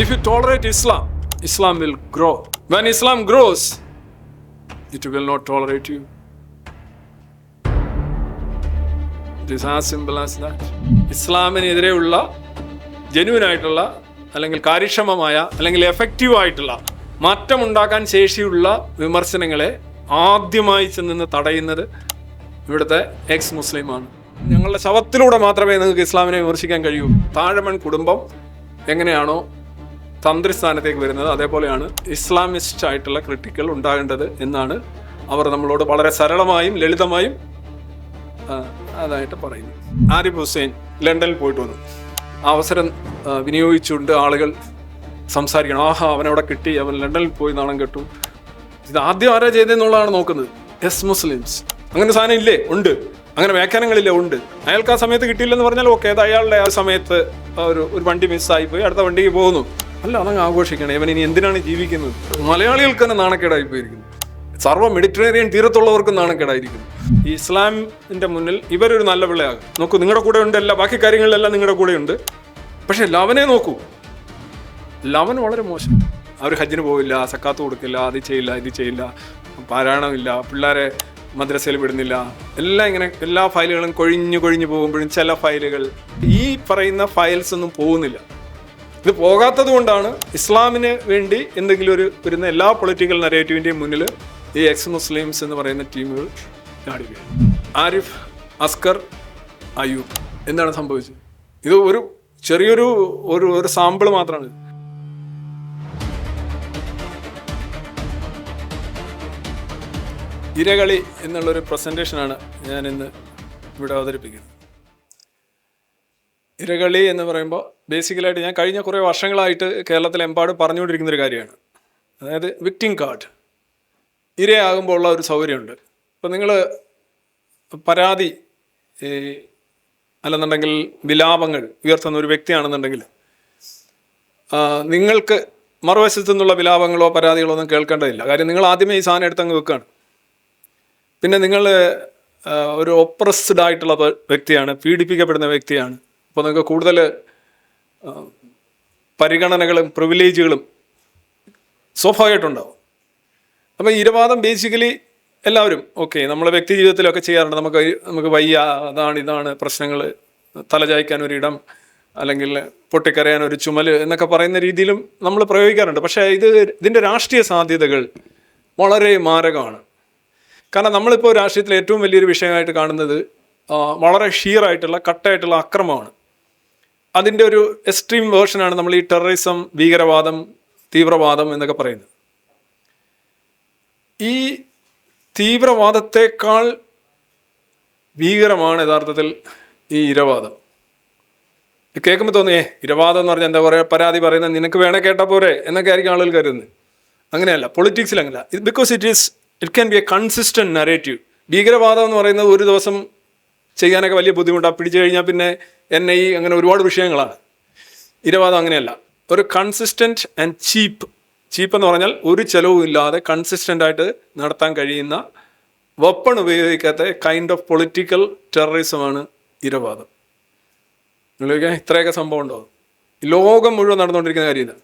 If you tolerate Islam, Islam will grow. When Islam grows, it will not tolerate you. It is as simple as that. ഇസ്ലാമിനെതിരെയുള്ള ജെന്യുവനായിട്ടുള്ള അല്ലെങ്കിൽ കാര്യക്ഷമമായ അല്ലെങ്കിൽ എഫക്റ്റീവായിട്ടുള്ള മാറ്റമുണ്ടാക്കാൻ ശേഷിയുള്ള വിമർശനങ്ങളെ ആദ്യമായി ചെന്ന് തടയുന്നത് ഇവിടുത്തെ എക്സ് മുസ്ലിമാണ്. ഞങ്ങളുടെ ശവത്തിലൂടെ മാത്രമേ നിങ്ങൾക്ക് ഇസ്ലാമിനെ വിമർശിക്കാൻ കഴിയൂ. താഴമൺ കുടുംബം എങ്ങനെയാണോ തന്ത്രിസ്ഥാനത്തേക്ക് വരുന്നത്, അതേപോലെയാണ് ഇസ്ലാമിസ്റ്റ് ആയിട്ടുള്ള ക്രിട്ടിക്കൽ ഉണ്ടാകേണ്ടത് എന്നാണ് അവർ നമ്മളോട് വളരെ സരളമായും ലളിതമായും അതായിട്ട് പറയുന്നു. ആരിഫ് ഹുസൈൻ ലണ്ടനിൽ പോയിട്ട് വന്നു. ആ അവസരം വിനിയോഗിച്ചുകൊണ്ട് ആളുകൾ സംസാരിക്കണം. ആഹാ, അവനവിടെ കിട്ടി, അവൻ ലണ്ടനിൽ പോയി നാണം കെട്ടു. ഇത് ആദ്യം ആരാ ചെയ്തതെന്നുള്ളതാണ് നോക്കുന്നത്. S Muslims. അങ്ങനെ സാധനം ഇല്ലേ? ഉണ്ട്. അങ്ങനെ വ്യാഖ്യാനങ്ങളില്ലേ? ഉണ്ട്. അയാൾക്ക് ആ സമയത്ത് കിട്ടിയില്ലെന്ന് പറഞ്ഞാൽ ഓക്കെ, അത് അയാളുടെ ആ സമയത്ത് ഒരു വണ്ടി മിസ്സായി പോയി, അടുത്ത വണ്ടിക്ക് പോകുന്നു. അല്ല, അതങ്ങ് ആഘോഷിക്കണം. ഇവൻ ഇനി എന്തിനാണ് ജീവിക്കുന്നത്? മലയാളികൾക്ക് തന്നെ നാണക്കേടായി പോയിരിക്കുന്നു. സർവ്വ മെഡിറ്ററേനിയൻ തീരത്തുള്ളവർക്കും നാണക്കേടായിരിക്കുന്നു. ഈ ഇസ്ലാമിന്റെ മുന്നിൽ ഇവരൊരു നല്ല പിള്ളയാകും. നോക്കൂ, നിങ്ങളുടെ കൂടെ ഉണ്ട്, എല്ലാ ബാക്കി കാര്യങ്ങളിലെല്ലാം നിങ്ങളുടെ കൂടെ ഉണ്ട്. പക്ഷെ ലവനെ നോക്കൂ, ലവൻ വളരെ മോശം. അവർ ഹജ്ജിന് പോവില്ല, സക്കാത്ത് കൊടുക്കില്ല, അത് ചെയ്യില്ല, ഇത് ചെയ്യില്ല, പാരായണമില്ല, പിള്ളേരെ മദ്രസയിൽ വിടുന്നില്ല. എല്ലാം ഇങ്ങനെ എല്ലാ ഫയലുകളും കൊഴിഞ്ഞു പോകുമ്പോഴും ചില ഫയലുകൾ ഈ പറയുന്ന ഫയൽസ് ഒന്നും പോകുന്നില്ല. ഇത് പോകാത്തത് കൊണ്ടാണ് ഇസ്ലാമിന് വേണ്ടി എന്തെങ്കിലും വരുന്ന എല്ലാ പൊളിറ്റിക്കൽ നരേറ്റീവിൻ്റെയും മുന്നിൽ ഈ എക്സ് മുസ്ലിംസ് എന്ന് പറയുന്ന ടീമുകൾ ചാടുകയാണ്. ആരിഫ്, അസ്കർ, അയ്യൂബ്. എന്താണ് സംഭവിച്ചത്? ഇത് ഒരു ചെറിയൊരു ഒരു സാമ്പിൾ മാത്രമാണ്. ഇരകളി എന്നുള്ളൊരു പ്രസൻറ്റേഷനാണ് ഞാൻ ഇന്ന് ഇവിടെ അവതരിപ്പിക്കുന്നത്. ഇരകളി എന്ന് പറയുമ്പോൾ ബേസിക്കലായിട്ട് ഞാൻ കഴിഞ്ഞ കുറേ വർഷങ്ങളായിട്ട് കേരളത്തിലെമ്പാടും പറഞ്ഞുകൊണ്ടിരിക്കുന്നൊരു കാര്യമാണ്. അതായത് വിക്ടിം കാർഡ്. ഇരയാകുമ്പോൾ ഉള്ള ഒരു സൗകര്യമുണ്ട്. ഇപ്പോൾ നിങ്ങൾ പരാതി അല്ലെന്നുണ്ടെങ്കിൽ വിലാപങ്ങൾ ഉയർത്തുന്ന ഒരു വ്യക്തിയാണെന്നുണ്ടെങ്കിൽ നിങ്ങൾക്ക് മറുവശത്തു നിന്നുള്ള വിലാപങ്ങളോ പരാതികളോ ഒന്നും കേൾക്കേണ്ടതില്ല. കാര്യം നിങ്ങൾ ആദ്യമേ ഈ സാധനം എടുത്തങ്ങ് വെക്കുകയാണ്. പിന്നെ നിങ്ങൾ ഒരു ഒപ്രസ്ഡ് ആയിട്ടുള്ള വ്യക്തിയാണ്, പീഡിപ്പിക്കപ്പെടുന്ന വ്യക്തിയാണ്. അപ്പോൾ നിങ്ങൾക്ക് കൂടുതൽ പരിഗണനകളും പ്രിവിലേജുകളും സ്വാഭാവികമായിട്ടുണ്ടാവും. അപ്പോൾ ഇരവാദം ബേസിക്കലി എല്ലാവരും ഓക്കെ, നമ്മളെ വ്യക്തി ജീവിതത്തിലൊക്കെ ചെയ്യാറുണ്ട്. നമുക്ക് വയ്യ, ഇതാണ് പ്രശ്നങ്ങൾ, തലചായ്ക്കാൻ ഒരിടം, അല്ലെങ്കിൽ പൊട്ടിക്കരയാൻ ഒരു ചുമൽ എന്നൊക്കെ പറയുന്ന രീതിയിലും നമ്മൾ പ്രയോഗിക്കാറുണ്ട്. പക്ഷേ ഇതിൻ്റെ രാഷ്ട്രീയ സാധ്യതകൾ വളരെ മാരകമാണ്. കാരണം നമ്മളിപ്പോൾ രാഷ്ട്രീയത്തിൽ ഏറ്റവും വലിയൊരു വിഷയമായിട്ട് കാണുന്നത് വളരെ ഷീറായിട്ടുള്ള കട്ടായിട്ടുള്ള അക്രമമാണ്. അതിൻ്റെ ഒരു എക്സ്ട്രീം വേർഷനാണ് നമ്മൾ ഈ ടെററിസം, ഭീകരവാദം, തീവ്രവാദം എന്നൊക്കെ പറയുന്നത്. ഈ തീവ്രവാദത്തെക്കാൾ ഭീകരമാണ് യഥാർത്ഥത്തിൽ ഈ ഇരവാദം. കേൾക്കുമ്പോൾ തോന്നിയേ ഇരവാദം എന്ന് പറഞ്ഞാൽ എന്താ പറയുക, പരാതി പറയുന്നത് നിനക്ക് വേണേ കേട്ടാൽ പോരെ എന്നൊക്കെ ആയിരിക്കും ആളുകൾ കരുതുന്നത്. അങ്ങനെയല്ല, പൊളിറ്റിക്സിൽ അങ്ങനെയല്ല. Because it can be A consistent narrative. ഭീകരവാദം എന്ന് പറയുന്നത് ഒരു ദിവസം ചെയ്യാനൊക്കെ വലിയ ബുദ്ധിമുട്ടാണ്. പിടിച്ചു കഴിഞ്ഞാൽ പിന്നെ NIA അങ്ങനെ ഒരുപാട് വിഷയങ്ങളാണ്. ഇരവാദം അങ്ങനെയല്ല. ഒരു കൺസിസ്റ്റൻറ്റ് ആൻഡ് ചീപ്പ് എന്ന് പറഞ്ഞാൽ ഒരു ചിലവും ഇല്ലാതെ കൺസിസ്റ്റൻ്റ് ആയിട്ട് നടത്താൻ കഴിയുന്ന, വെപ്പൺ ഉപയോഗിക്കാത്ത കൈൻഡ് ഓഫ് പൊളിറ്റിക്കൽ ടെററിസമാണ് ഇരവാദം. നിങ്ങൾക്ക് ഇത്രയൊക്കെ സംഭവം ഉണ്ടോ? ലോകം മുഴുവൻ നടന്നുകൊണ്ടിരിക്കുന്ന കാര്യം ഇതാണ്.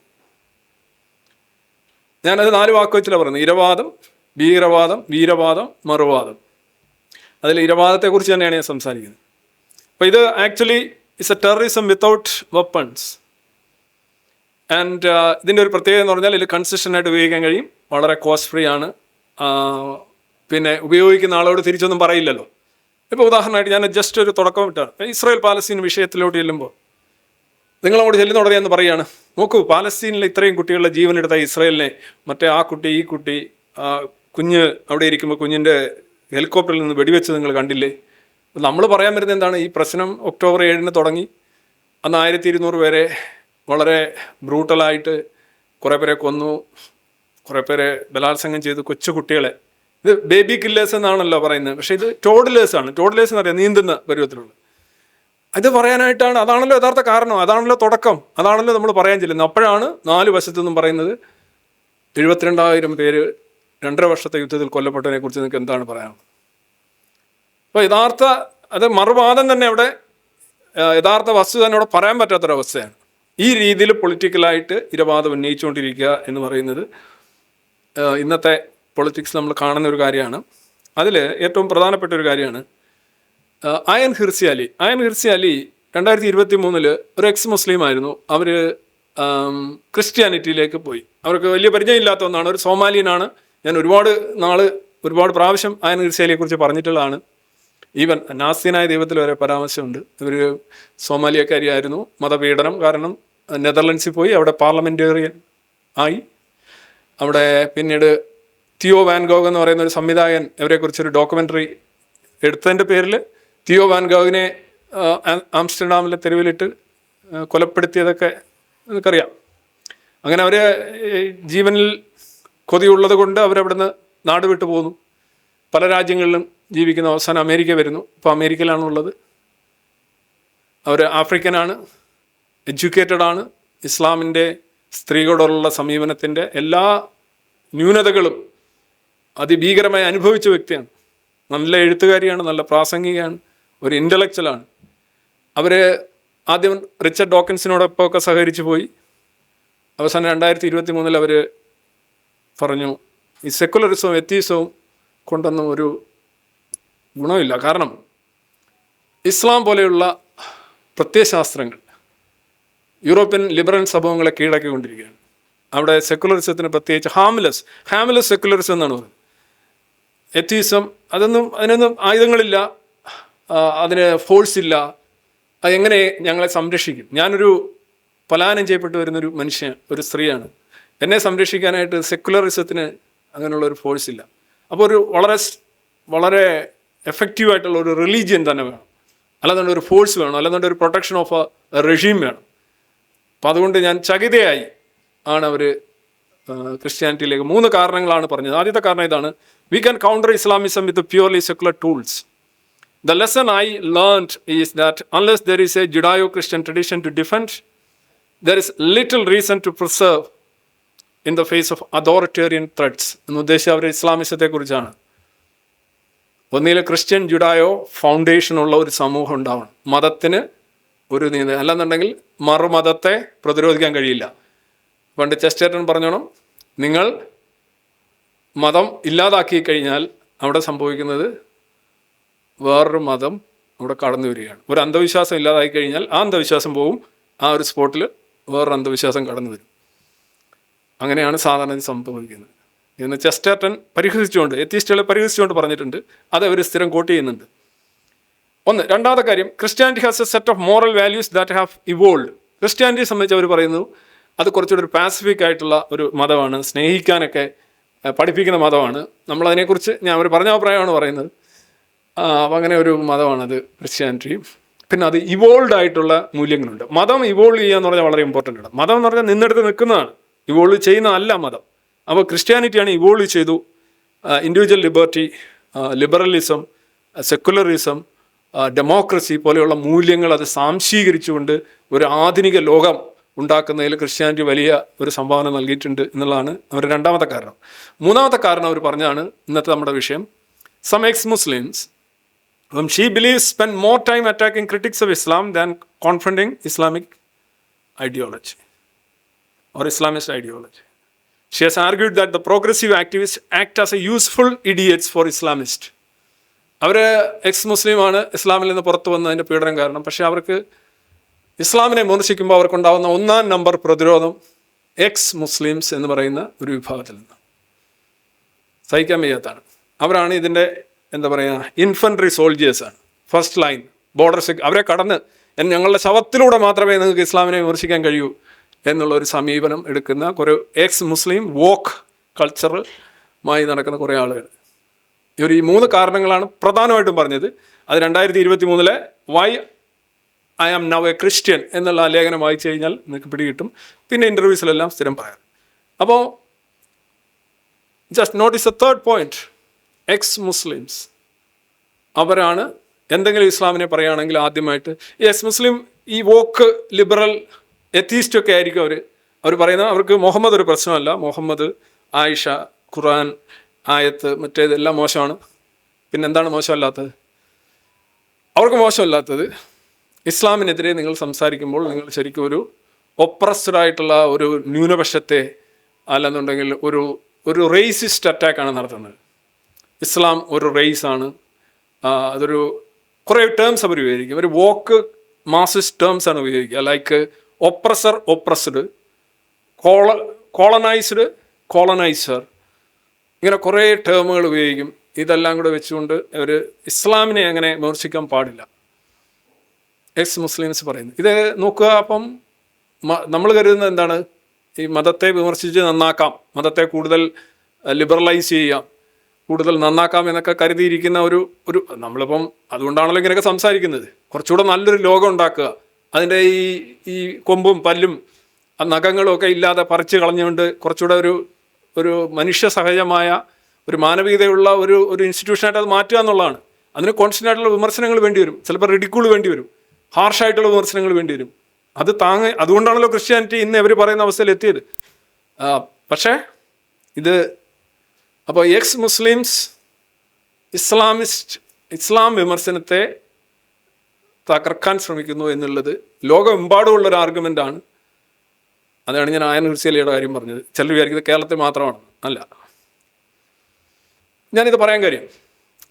ഞാനത് 4 വാക്ക് വെച്ചിട്ടാണ് പറയുന്നത്: ഇരവാദം, ഭീകരവാദം, വീരവാദം, മറുവാദം. അതിൽ ഇരവാദത്തെക്കുറിച്ച് തന്നെയാണ് ഞാൻ സംസാരിക്കുന്നത്. അപ്പോൾ ഇത് actually it's A terrorism without weapons. And ഇതിൻ്റെ ഒരു പ്രത്യേകത എന്ന് പറഞ്ഞാൽ ഇത് കൺസിസ്റ്റൻ്റ് ആയിട്ട് ഉപയോഗിക്കാൻ കഴിയും, വളരെ കോസ്റ്റ് ഫ്രീ ആണ്. പിന്നെ ഉപയോഗിക്കുന്ന ആളോട് തിരിച്ചൊന്നും പറയില്ലല്ലോ. ഇപ്പോൾ ഉദാഹരണമായിട്ട് ഞാൻ ജസ്റ്റ് ഒരു തുടക്കം ഇട്ടാണ്. ഇസ്രായേൽ പാലസ്തീൻ വിഷയത്തിലോട്ട് ചെല്ലുമ്പോൾ നിങ്ങളങ്ങോട്ട് ചെല്ലുന്ന ഉടനെ എന്ന് പറയുകയാണ്, നോക്കൂ, പാലസ്തീനിലെ ഇത്രയും കുട്ടികളുടെ ജീവനെടുത്ത ഇസ്രായേലിനെ മറ്റേ ആ കുട്ടി, ഈ കുട്ടി, കുഞ്ഞ് അവിടെ ഇരിക്കുമ്പോൾ കുഞ്ഞിൻ്റെ ഹെലികോപ്റ്ററിൽ നിന്ന് വെടിവെച്ച് നിങ്ങൾ കണ്ടില്ലേ? നമ്മൾ പറയാൻ വരുന്നത് എന്താണ്? ഈ പ്രശ്നം ഒക്ടോബർ 7 തുടങ്ങി. അന്ന് 1200 പേരെ വളരെ ബ്രൂട്ടലായിട്ട് കുറേ പേരെ കൊന്നു, കുറേ പേരെ ബലാത്സംഗം ചെയ്തു, കൊച്ചു കുട്ടികളെ. ഇത് ബേബി കില്ലേഴ്സ് എന്നാണല്ലോ പറയുന്നത്, പക്ഷേ ഇത് ടോഡ്ലേഴ്സാണ്. ടോഡ്ലേഴ്സ് എന്ന് പറയാം, നീന്തുന്ന പരുവത്തിലുള്ള. ഇത് പറയാനായിട്ടാണ്, അതാണല്ലോ യഥാർത്ഥ കാരണം, അതാണല്ലോ തുടക്കം, അതാണല്ലോ നമ്മൾ പറയാൻ ചെല്ലുന്നത്. അപ്പോഴാണ് 4 വശത്തു നിന്നും പറയുന്നത് 72,000 പേര് 2.5 വർഷത്തെ യുദ്ധത്തിൽ കൊല്ലപ്പെട്ടതിനെ കുറിച്ച് നിങ്ങൾക്ക് എന്താണ് പറയാനുള്ളത്? അപ്പോൾ അത് മറുവാദം തന്നെ അവിടെ യഥാർത്ഥ വസ്തുത തന്നെ അവിടെ പറയാൻ പറ്റാത്തൊരവസ്ഥയാണ്. ഈ രീതിയിൽ പൊളിറ്റിക്കലായിട്ട് ഇരവാദം ഉന്നയിച്ചുകൊണ്ടിരിക്കുക എന്ന് പറയുന്നത് ഇന്നത്തെ പൊളിറ്റിക്സ് നമ്മൾ കാണുന്ന ഒരു കാര്യമാണ്. അതിൽ ഏറ്റവും പ്രധാനപ്പെട്ട ഒരു കാര്യമാണ് അയൻ ഹിർസി അലി. അയൻ ഹിർസി അലി 2023 ഒരു എക്സ് മുസ്ലിം ആയിരുന്നു. അവർ ക്രിസ്ത്യാനിറ്റിയിലേക്ക് പോയി. അവർക്ക് വലിയ പരിചയമില്ലാത്ത ഒന്നാണ്. ഒരു സോമാലിയനാണ്. ഞാൻ ഒരുപാട് പ്രാവശ്യം അയൻ ഹിർസി അലിയെക്കുറിച്ച് പറഞ്ഞിട്ടുള്ളതാണ്. ഈവൻ നാസ്തിയനായ ദൈവത്തിൽ വരെ പരാമർശമുണ്ട്. ഇവർ സോമാലിയക്കാരിയായിരുന്നു. മതപീഡനം കാരണം നെതർലൻഡ്സിൽ പോയി അവിടെ പാർലമെൻറ്റേറിയൻ ആയി. അവിടെ പിന്നീട് തിയോ വാൻ ഗോഗ് എന്ന് പറയുന്ന ഒരു സംവിധായകൻ ഇവരെക്കുറിച്ചൊരു ഡോക്യുമെൻ്ററി എടുത്തതിൻ്റെ പേരിൽ തിയോ വാൻ ഗോഗിനെ ആംസ്റ്റർഡാമിലെ തെരുവിലിട്ട് കൊലപ്പെടുത്തിയതൊക്കെ നിങ്ങൾക്കറിയാം. അങ്ങനെ അവർ ജീവനിൽ കൊതിയുള്ളത് കൊണ്ട് അവരവിടുന്ന് നാട് വിട്ടു പോകുന്നു. പല രാജ്യങ്ങളിലും ജീവിക്കുന്ന അവസാനം അമേരിക്ക വരുന്നു. ഇപ്പോൾ അമേരിക്കയിലാണുള്ളത്. അവർ ആഫ്രിക്കനാണ്, എഡ്യൂക്കേറ്റഡ് ആണ്. ഇസ്ലാമിൻ്റെ സ്ത്രീകളോടുള്ള സമീപനത്തിൻ്റെ എല്ലാ ന്യൂനതകളും അതിഭീകരമായി അനുഭവിച്ച വ്യക്തിയാണ്. നല്ല എഴുത്തുകാരിയാണ്, നല്ല പ്രാസംഗികയാണ്, ഒരു ഇൻ്റലക്ച്വലാണ്. അവർ ആദ്യം റിച്ചർഡ് ഡോക്കിൻസിനോടൊപ്പമൊക്കെ സഹകരിച്ചു പോയി. അവസാനം 2023 അവർ പറഞ്ഞു ഈ സെക്കുലറിസവും എത്തീസവും കൊണ്ടൊന്നും ഒരു ഗുണമില്ല. കാരണം ഇസ്ലാം പോലെയുള്ള പ്രത്യയശാസ്ത്രങ്ങൾ യൂറോപ്യൻ ലിബറൽ സമൂഹങ്ങളെ കീഴടക്കിക്കൊണ്ടിരിക്കുകയാണ്. അവിടെ സെക്കുലറിസത്തിന് പ്രത്യേകിച്ച് ഹാംലെസ് സെക്കുലറിസം എന്നാണ് പറയുന്നത്. എത്തീസം അതിനൊന്നും ആയുധങ്ങളില്ല, അതിന് ഫോഴ്സ് ഇല്ല. അതെങ്ങനെ ഞങ്ങളെ സംരക്ഷിക്കും? ഞാനൊരു പലായനം ചെയ്യപ്പെട്ടു വരുന്നൊരു ഒരു സ്ത്രീയാണ്. എന്നെ സംരക്ഷിക്കാനായിട്ട് സെക്കുലറിസത്തിന് അങ്ങനെയുള്ളൊരു ഫോഴ്സ് ഇല്ല. അപ്പോൾ ഒരു വളരെ എഫക്റ്റീവായിട്ടുള്ള ഒരു റിലീജിയൻ തന്നെ വേണം, അല്ലാതെ ഒരു ഫോഴ്സ് വേണം, അല്ലാതെ ഒരു പ്രൊട്ടക്ഷൻ ഓഫ് എ റെഷീം വേണം. അപ്പം അതുകൊണ്ട് ഞാൻ ചകിതയായി ആണ് അവർ ക്രിസ്ത്യാനിറ്റിയിലേക്ക്. 3 കാരണങ്ങളാണ് പറഞ്ഞത്. ആദ്യത്തെ കാരണം ഇതാണ്: we can counter Islamism with purely secular tools. The lesson I learned is that unless there is a Judeo-Christian tradition to defend, there is little reason to preserve in the face of authoritarian threats. എന്ന് ഉദ്ദേശിച്ച് അവർ ഇസ്ലാമിസത്തെക്കുറിച്ചാണ്. ഒന്നിൽ Christian ജുഡായോ ഫൗണ്ടേഷനുള്ള ഒരു സമൂഹം ഉണ്ടാവണം. മതത്തിന് ഒരു നീതി, അല്ലെന്നുണ്ടെങ്കിൽ മറുമതത്തെ പ്രതിരോധിക്കാൻ കഴിയില്ല. പണ്ട് ചെസ്റ്റർട്ടൺ പറഞ്ഞോണം, നിങ്ങൾ മതം ഇല്ലാതാക്കി കഴിഞ്ഞാൽ അവിടെ സംഭവിക്കുന്നത് വേറൊരു മതം അവിടെ കടന്നു വരികയാണ്. ഒരു അന്ധവിശ്വാസം ഇല്ലാതായി കഴിഞ്ഞാൽ ആ അന്ധവിശ്വാസം പോവും, ആ ഒരു സ്പോട്ടിൽ വേറൊരു അന്ധവിശ്വാസം കടന്നു വരും. അങ്ങനെയാണ് സാധാരണ സംഭവിക്കുന്നത് എന്ന് ചെസ്റ്റർട്ടൺ പരിഹസിച്ചുകൊണ്ട്, എത്തിസ്റ്റുകളെ പരിഹസിച്ചുകൊണ്ട് പറഞ്ഞിട്ടുണ്ട്. അത് അവർ സ്ഥിരം കോട്ട് ചെയ്യുന്നുണ്ട്. രണ്ടാമത്തെ കാര്യം, Christianity has a set of moral values that have evolve. ക്രിസ്ത്യാനിറ്റിയെ സംബന്ധിച്ച് അവർ പറയുന്നു അത് കുറച്ചുകൂടി ഒരു പാസിഫിക് ആയിട്ടുള്ള ഒരു മതമാണ്, സ്നേഹിക്കാനൊക്കെ പഠിപ്പിക്കുന്ന മതമാണ്. നമ്മളതിനെക്കുറിച്ച് അവർ പറഞ്ഞ അഭിപ്രായമാണ് പറയുന്നത്. അപ്പം അങ്ങനെ ഒരു മതമാണത് ക്രിസ്ത്യാനിറ്റി. പിന്നെ അത് ഇവോൾവ് ആയിട്ടുള്ള മൂല്യങ്ങളുണ്ട്. മതം ഇവോൾവ് ചെയ്യുക എന്ന് പറഞ്ഞാൽ വളരെ ഇമ്പോർട്ടൻ്റ് ആണ്. മതം എന്ന് പറഞ്ഞാൽ നിന്നെടുത്ത് നിൽക്കുന്നതാണ്, ഇവോൾവ് ചെയ്യുന്നതല്ല മതം. അപ്പോൾ ക്രിസ്ത്യാനിറ്റിയാണ് ഇവോൾവ് ചെയ്തു. Individual liberty, liberalism, secularism, democracy പോലെയുള്ള മൂല്യങ്ങൾ അത് സാംശീകരിച്ചുകൊണ്ട് ഒരു ആധുനിക ലോകം ഉണ്ടാക്കുന്നതിൽ ക്രിസ്ത്യാനിറ്റി വലിയ ഒരു സംഭാവന നൽകിയിട്ടുണ്ട് എന്നുള്ളതാണ് അവരുടെ രണ്ടാമത്തെ കാരണം. മൂന്നാമത്തെ കാരണം അവർ പറഞ്ഞാണ് ഇന്നത്തെ നമ്മുടെ വിഷയം. Some ex-Muslims, whom she believes, spend more time attacking critics of Islam than confronting Islamic ideology or Islamist ideology. She has argued that the progressive activists act as a useful idiots for Islamists. അവർ എക്സ്-മുസ്ലിമാണ്, ഇസ്ലാമിൽ നിന്ന് പുറത്തു വന്നതിൻ്റെ പീഡനം കാരണം. പക്ഷേ അവർക്ക് ഇസ്ലാമിനെ വിമർശിക്കുമ്പോൾ അവർക്കുണ്ടാകുന്ന 1-ാം number പ്രതിരോധം എക്സ്-മുസ്ലിംസ് എന്ന് പറയുന്ന ഒരു വിഭാഗത്തിൽ നിന്ന് സഹിക്കാൻ വയ്യാത്താണ്. അവരാണ് ഇതിൻ്റെ ഇൻഫൻട്രി സോൾജിയേഴ്സാണ്, ഫസ്റ്റ് ലൈൻ ബോർഡർ അവരെ കടന്ന് ഞങ്ങളുടെ ശവത്തിലൂടെ മാത്രമേ നിങ്ങൾക്ക് ഇസ്ലാമിനെ വിമർശിക്കാൻ കഴിയൂ എന്നുള്ളൊരു സമീപനം എടുക്കുന്ന കുറേ എക്സ് മുസ്ലിം വോക്ക് കൾച്ചറുമായി നടക്കുന്ന കുറേ ആളുകൾ. ഇവർ ഈ 3 കാരണങ്ങളാണ് പ്രധാനമായിട്ടും പറഞ്ഞത്. അത് 2023 why I am now a Christian എന്നുള്ള ലേഖനം വായിച്ചു കഴിഞ്ഞാൽ നിങ്ങൾക്ക് പിടികിട്ടും. പിന്നെ ഇൻ്റർവ്യൂസിലെല്ലാം സ്ഥിരം പറയാം. അപ്പോൾ just notice A third point. X-Muslims അവരാണ് എന്തെങ്കിലും ഇസ്ലാമിനെ പറയുകയാണെങ്കിൽ ആദ്യമായിട്ട് ഈ എക്സ്-മുസ്ലിം ഈ വോക്ക് ലിബറൽ എത്തീസ്റ്റൊക്കെ ആയിരിക്കും അവർ പറയുന്നത്. അവർക്ക് മുഹമ്മദ് ഒരു പ്രശ്നമല്ല, മുഹമ്മദ്, ആയിഷ, ഖുർആൻ, ആയത്ത്, മറ്റേതെല്ലാം മോശമാണ്. പിന്നെന്താണ് മോശമല്ലാത്തത്? അവർക്ക് മോശമല്ലാത്തത് ഇസ്ലാമിനെതിരെ നിങ്ങൾ സംസാരിക്കുമ്പോൾ നിങ്ങൾ ശരിക്കും ഒപ്രസ്ഡ് ആയിട്ടുള്ള ഒരു ന്യൂനപക്ഷത്തെ അല്ലെന്നുണ്ടെങ്കിൽ ഒരു റേസിസ്റ്റ് അറ്റാക്കാണ് നടത്തുന്നത്. ഇസ്ലാം ഒരു റേസാണ്. അതൊരു കുറേ ടേംസ് അവർ ഉപയോഗിക്കും. ഒരു വോക്ക് മാസിസ്റ്റ് ടേംസ് ആണ് ഉപയോഗിക്കുക. Like oppressor, oppressed, colonised, coloniser, ഇങ്ങനെ കുറേ ടേമുകൾ ഉപയോഗിക്കും. ഇതെല്ലാം കൂടെ വെച്ചുകൊണ്ട് അവർ ഇസ്ലാമിനെ അങ്ങനെ വിമർശിക്കാൻ പാടില്ല എക്സ് മുസ്ലിംസ് പറയുന്നു. ഇത് നോക്കുക. അപ്പം നമ്മൾ കരുതുന്നത് എന്താണ്? ഈ മതത്തെ വിമർശിച്ച് നന്നാക്കാം, മതത്തെ കൂടുതൽ ലിബറലൈസ് ചെയ്യാം, കൂടുതൽ നന്നാക്കാം എന്നൊക്കെ കരുതിയിരിക്കുന്ന ഒരു നമ്മളിപ്പം അതുകൊണ്ടാണല്ലോ ഇങ്ങനെയൊക്കെ സംസാരിക്കുന്നത്. കുറച്ചുകൂടെ നല്ലൊരു ലോകം ഉണ്ടാക്കുക, അതിൻ്റെ ഈ കൊമ്പും പല്ലും നഖങ്ങളും ഒക്കെ ഇല്ലാതെ പറിച്ച് കളഞ്ഞുകൊണ്ട് കുറച്ചുകൂടെ ഒരു മനുഷ്യ സഹജമായ ഒരു മാനവികതയുള്ള ഒരു ഇൻസ്റ്റിറ്റ്യൂഷനായിട്ട് അത് മാറ്റുക എന്നുള്ളതാണ്. അതിന് കോൺസ്റ്റൻ്റ് ആയിട്ടുള്ള വിമർശനങ്ങൾ വേണ്ടി വരും, ചിലപ്പോൾ റിഡിക്യൂൾ വേണ്ടി വരും, ഹാർഷായിട്ടുള്ള വിമർശനങ്ങൾ വേണ്ടി വരും. അതുകൊണ്ടാണല്ലോ ക്രിസ്ത്യാനിറ്റി ഇന്ന് അവർ പറയുന്ന അവസ്ഥയിൽ എത്തിയത്. പക്ഷേ ഇത് അപ്പോൾ എക്സ് മുസ്ലിംസ് ഇസ്ലാം വിമർശനത്തെ തകർക്കാൻ ശ്രമിക്കുന്നു എന്നുള്ളത് ലോകമെമ്പാടുമുള്ളൊരു ആർഗ്യുമെൻ്റാണ്. അതാണ് ഞാൻ ആയൻ ഹുസൈലിയുടെ കാര്യം പറഞ്ഞത്. ചിലർ വിചാരിക്കുന്നത് കേരളത്തിൽ മാത്രമാണ്. അല്ല, ഞാനിത് പറയാൻ കാര്യം,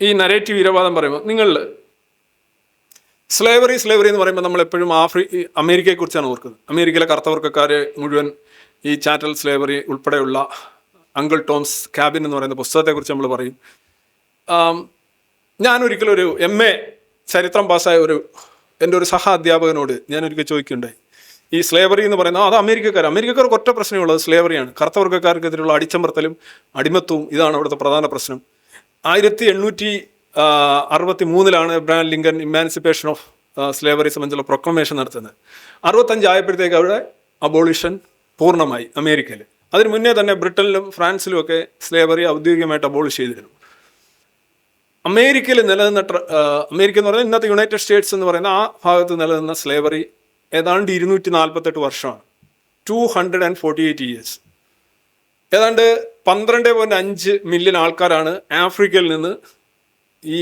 ഈ നരേറ്റീവ് വീരവാദം പറയുമ്പോൾ നിങ്ങൾ സ്ലേവറി എന്ന് പറയുമ്പോൾ നമ്മളെപ്പോഴും അമേരിക്കയെക്കുറിച്ചാണ് ഓർക്കുന്നത്. അമേരിക്കയിലെ കറുത്തവർക്കക്കാരെ മുഴുവൻ ഈ ചാറ്റൽ സ്ലേവറി ഉൾപ്പെടെയുള്ള അങ്കിൾ ടോംസ് ക്യാബിൻ എന്ന് പറയുന്ന പുസ്തകത്തെക്കുറിച്ച് നമ്മൾ പറയും. ഞാനൊരിക്കലും ഒരു MA ചരിത്രം പാസ്സായ എൻ്റെ ഒരു സഹ അധ്യാപകനോട് ഞാനൊരിക്കൽ ചോദിക്കുകയുണ്ടായി, ഈ സ്ലേവറി എന്ന് പറയുന്നത് അത് അമേരിക്കക്കാർക്ക് ഒറ്റ പ്രശ്നമുള്ളത് സ്ലേവറിയാണ്. കറുത്തവർക്കക്കാർക്കെതിരെയുള്ള അടിച്ചമർത്തലും അടിമത്വവും ഇതാണ് അവിടുത്തെ പ്രധാന പ്രശ്നം. 1863 Abraham Lincoln emancipation of slavery സംബന്ധിച്ചുള്ള പ്രൊക്ലമേഷൻ നടത്തുന്നത്. 65 ആയപ്പോഴത്തേക്ക് അവിടെ അബോളിഷൻ പൂർണ്ണമായി അമേരിക്കയിൽ. അതിന് മുന്നേ തന്നെ ബ്രിട്ടനിലും ഫ്രാൻസിലും ഒക്കെ സ്ലേവറി ഔദ്യോഗികമായിട്ട് അബോളിഷ് ചെയ്തിരുന്നു. അമേരിക്കയിൽ നിലനിന്ന അമേരിക്ക എന്ന് പറയുന്നത് ഇന്നത്തെ യുണൈറ്റഡ് സ്റ്റേറ്റ്സ് എന്ന് പറയുന്ന ആ ഭാഗത്ത് നിലനിന്ന സ്ലേവറി ഏതാണ്ട് 248 വർഷമാണ്. 248 years. ഏതാണ്ട് 12.5 മില്യൺ ആൾക്കാരാണ് ആഫ്രിക്കയിൽ നിന്ന് ഈ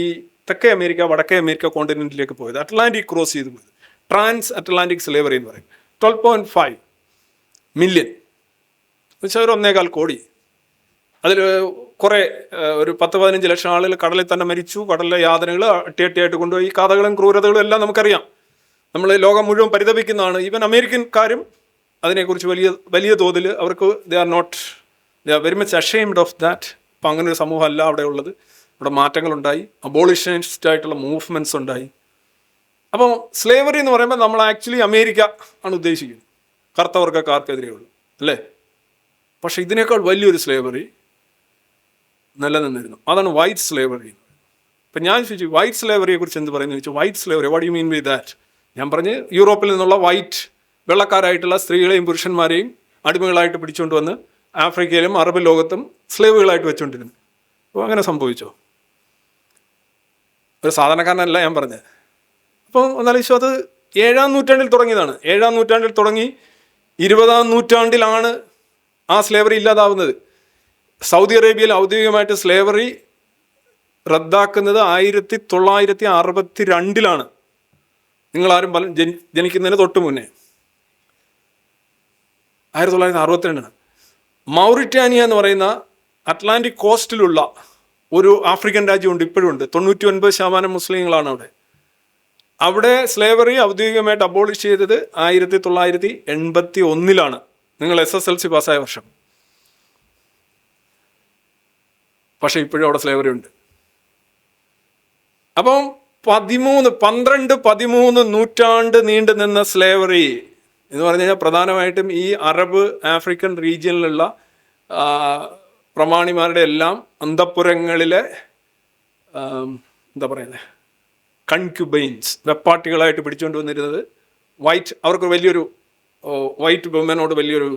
തെക്കേ അമേരിക്ക, വടക്കേ അമേരിക്ക കോണ്ടിനെന്റിലേക്ക് പോയത്. അറ്റ്ലാന്റിക് ക്രോസ് ചെയ്ത് പോയത്. ട്രാൻസ് അറ്റ്ലാന്റിക് സ്ലേവറി എന്ന് പറയും. 12.5 മില്യൺ വെച്ചാൽ ഒരു 1.25 കോടി. അതിൽ കുറേ ഒരു 10-15 ലക്ഷം ആളുകൾ കടലിൽ തന്നെ മരിച്ചു. കടലിലെ യാതനകൾ അട്ടിയായിട്ട് കൊണ്ടുപോയി. ഈ കഥകളും ക്രൂരതകളും എല്ലാം നമുക്കറിയാം. നമ്മൾ ലോകം മുഴുവൻ പരിതപിക്കുന്നതാണ്. ഈവൻ അമേരിക്കൻകാരും അതിനെക്കുറിച്ച് വലിയ തോതിൽ അവർക്ക് ദേ are very much ashamed of that. അപ്പം അങ്ങനെ ഒരു സമൂഹമല്ല അവിടെ ഉള്ളത്. ഇവിടെ മാറ്റങ്ങളുണ്ടായി, അബോളിഷനിസ്റ്റ് ആയിട്ടുള്ള മൂവ്മെൻറ്റ്സ് ഉണ്ടായി. അപ്പം സ്ലേവറി എന്ന് പറയുമ്പോൾ നമ്മൾ ആക്ച്വലി അമേരിക്ക ആണ് ഉദ്ദേശിക്കുന്നത്, കറുത്തവർക്കക്കാർക്കെതിരെയുള്ളൂ, അല്ലേ? പക്ഷേ ഇതിനേക്കാൾ വലിയൊരു സ്ലേവറി നിലനിന്നിരുന്നു. അതാണ് വൈറ്റ് സ്ലേവറി. അപ്പം ഞാൻ ചോദിച്ചു വൈറ്റ് സ്ലേവറിയെ കുറിച്ച് എന്ത് പറയുന്നു ചോദിച്ചു. White slavery, what you mean with that? ഞാൻ പറഞ്ഞ് യൂറോപ്പിൽ നിന്നുള്ള വെള്ളക്കാരായിട്ടുള്ള സ്ത്രീകളെയും പുരുഷന്മാരെയും അടിമകളായിട്ട് പിടിച്ചുകൊണ്ട് വന്ന് ആഫ്രിക്കയിലും അറബ് ലോകത്തും സ്ലേവുകളായിട്ട് വെച്ചുകൊണ്ടിരുന്നു. അപ്പോൾ അങ്ങനെ സംഭവിച്ചോ? ഒരു സാധാരണക്കാരനല്ല ഞാൻ പറഞ്ഞത്. അപ്പോൾ ഒന്നാലോചിച്ചു, അത് 7-ാം നൂറ്റാണ്ടിൽ തുടങ്ങിയതാണ്. 7-ാം നൂറ്റാണ്ടിൽ തുടങ്ങി 20-ാം നൂറ്റാണ്ടിലാണ് ആ സ്ലേവറി ഇല്ലാതാവുന്നത്. സൗദി അറേബ്യയിൽ ഔദ്യോഗികമായിട്ട് സ്ലേവറി റദ്ദാക്കുന്നത് 1962 നിങ്ങളാരും ജനിക്കുന്നതിന് തൊട്ട് മുന്നേ 1962. മൗറിറ്റാനിയ എന്ന് പറയുന്ന അറ്റ്ലാന്റിക് കോസ്റ്റിലുള്ള ഒരു ആഫ്രിക്കൻ രാജ്യമുണ്ട്, ഇപ്പോഴും ഉണ്ട്. 99% മുസ്ലിങ്ങളാണ് അവിടെ സ്ലേവറി ഔദ്യോഗികമായിട്ട് അബോളിഷ് ചെയ്തത് 1981. നിങ്ങൾ SSLC പാസ്സായ വർഷം. പക്ഷെ ഇപ്പോഴും അവിടെ സ്ലേവറി ഉണ്ട്. അപ്പം 12-13 നൂറ്റാണ്ട് നീണ്ടു നിന്ന സ്ലേവറി എന്ന് പറഞ്ഞു കഴിഞ്ഞാൽ പ്രധാനമായിട്ടും ഈ അറബ് ആഫ്രിക്കൻ റീജിയനിലുള്ള പ്രമാണിമാരുടെ എല്ലാം അന്തഃപുരങ്ങളിലെ എന്താ പറയുന്നത്, കൺക്യുബൈൻസ്, വെപ്പാട്ടികളായിട്ട് പിടിച്ചുകൊണ്ട് വന്നിരുന്നത് അവർക്ക് വലിയൊരു വൈറ്റ് വുമനോട് വലിയൊരു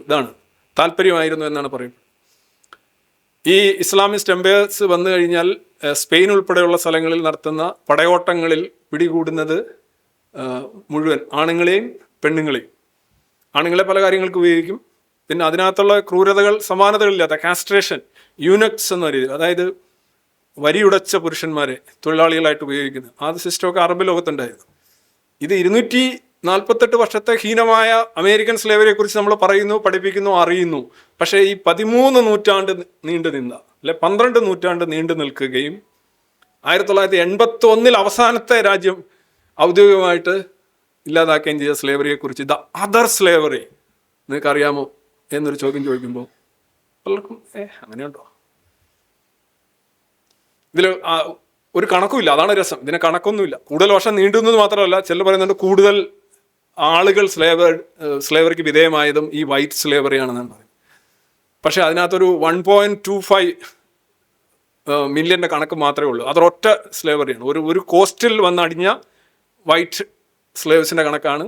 താല്പര്യമായിരുന്നു എന്നാണ് പറയുന്നത്. ഈ ഇസ്ലാമിസ്റ്റ് എംപയേഴ്സ് വന്നു കഴിഞ്ഞാൽ സ്പെയിൻ ഉൾപ്പെടെയുള്ള സ്ഥലങ്ങളിൽ നടത്തുന്ന പടയോട്ടങ്ങളിൽ പിടികൂടുന്നത് മുഴുവൻ ആണുങ്ങളെയും പെണ്ണുങ്ങളെയും. ആണുങ്ങളെ പല കാര്യങ്ങൾക്ക് ഉപയോഗിക്കും. പിന്നെ അതിനകത്തുള്ള ക്രൂരതകൾ സമാനതകളില്ലാത്ത കാസ്ട്രേഷൻ, യൂനക്സ് എന്ന രീതിയിൽ, അതായത് വരിയുടച്ച പുരുഷന്മാരെ തൊഴിലാളികളായിട്ട് ഉപയോഗിക്കുന്നത്. ആ സിസ്റ്റമൊക്കെ അറബ് ലോകത്തുണ്ടായിരുന്നു. ഇത് 48 വർഷത്തെ ഹീനമായ അമേരിക്കൻ സ്ലേവറിയെ കുറിച്ച് നമ്മൾ പറയുന്നു, പഠിപ്പിക്കുന്നു, അറിയുന്നു. പക്ഷേ ഈ 13 നൂറ്റാണ്ട് നീണ്ടു നിന്ന, അല്ലെ 12 നൂറ്റാണ്ട് നീണ്ടു നിൽക്കുകയും 1981 അവസാനത്തെ രാജ്യം ഔദ്യോഗികമായിട്ട് ഇല്ലാതാക്കുകയും ചെയ്ത സ്ലേവറിയെ കുറിച്ച്, ദ അതർ സ്ലേവറി നിങ്ങൾക്ക് അറിയാമോ എന്നൊരു ചോദ്യം ചോദിക്കുമ്പോൾ പലർക്കും അങ്ങനെയുണ്ടോ? ഇതിൽ ഒരു കണക്കുമില്ല. അതാണ് രസം. ഇതിന് കണക്കൊന്നുമില്ല. കൂടുതൽ വർഷം നീണ്ടുന്നത് മാത്രമല്ല, ചിലർ പറയുന്നുണ്ട് കൂടുതൽ ആളുകൾ സ്ലേവറിക്ക് വിധേയമായതും ഈ വൈറ്റ് സ്ലേവറിയാണെന്നാണ് പറയുന്നത്. പക്ഷെ അതിനകത്തൊരു 1.25 മില്യൻ്റെ കണക്ക് മാത്രമേ ഉള്ളൂ. അതൊരൊറ്റ സ്ലേവറിയാണ്. ഒരു കോസ്റ്റിൽ വന്നടിഞ്ഞ വൈറ്റ് സ്ലേവ്സിൻ്റെ കണക്കാണ്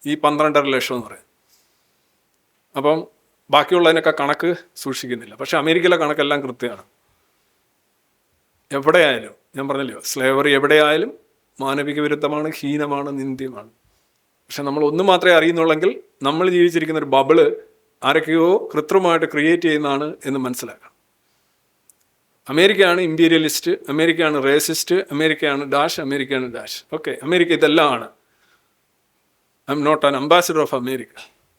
ഈ 12.5 ലക്ഷം എന്ന് പറയുന്നത്. അപ്പം ബാക്കിയുള്ളതിനൊക്കെ കണക്ക് സൂക്ഷിക്കുന്നില്ല. പക്ഷെ അമേരിക്കയിലെ കണക്കെല്ലാം കൃത്യമാണ്. എവിടെയായാലും, ഞാൻ പറഞ്ഞല്ലോ, സ്ലേവറി എവിടെയായാലും മാനവിക വിരുദ്ധമാണ്, ഹീനമാണ്, നിന്ദ്യമാണ്. പക്ഷെ നമ്മൾ ഒന്ന് മാത്രമേ അറിയുന്നുള്ളെങ്കിൽ നമ്മൾ ജീവിച്ചിരിക്കുന്ന ഒരു ബബിള് ആരൊക്കെയോ കൃത്രിമമായിട്ട് ക്രിയേറ്റ് ചെയ്യുന്നതാണ് എന്ന് മനസ്സിലാക്കണം. അമേരിക്കയാണ് ഇമ്പീരിയലിസ്റ്റ്, അമേരിക്കയാണ് റേസിസ്റ്റ്, അമേരിക്കയാണ് ഡാഷ്, അമേരിക്കയാണ് ഡാഷ്. ഓക്കെ, അമേരിക്ക ഇതെല്ലാം ആണ്. I am not an ambassador of America.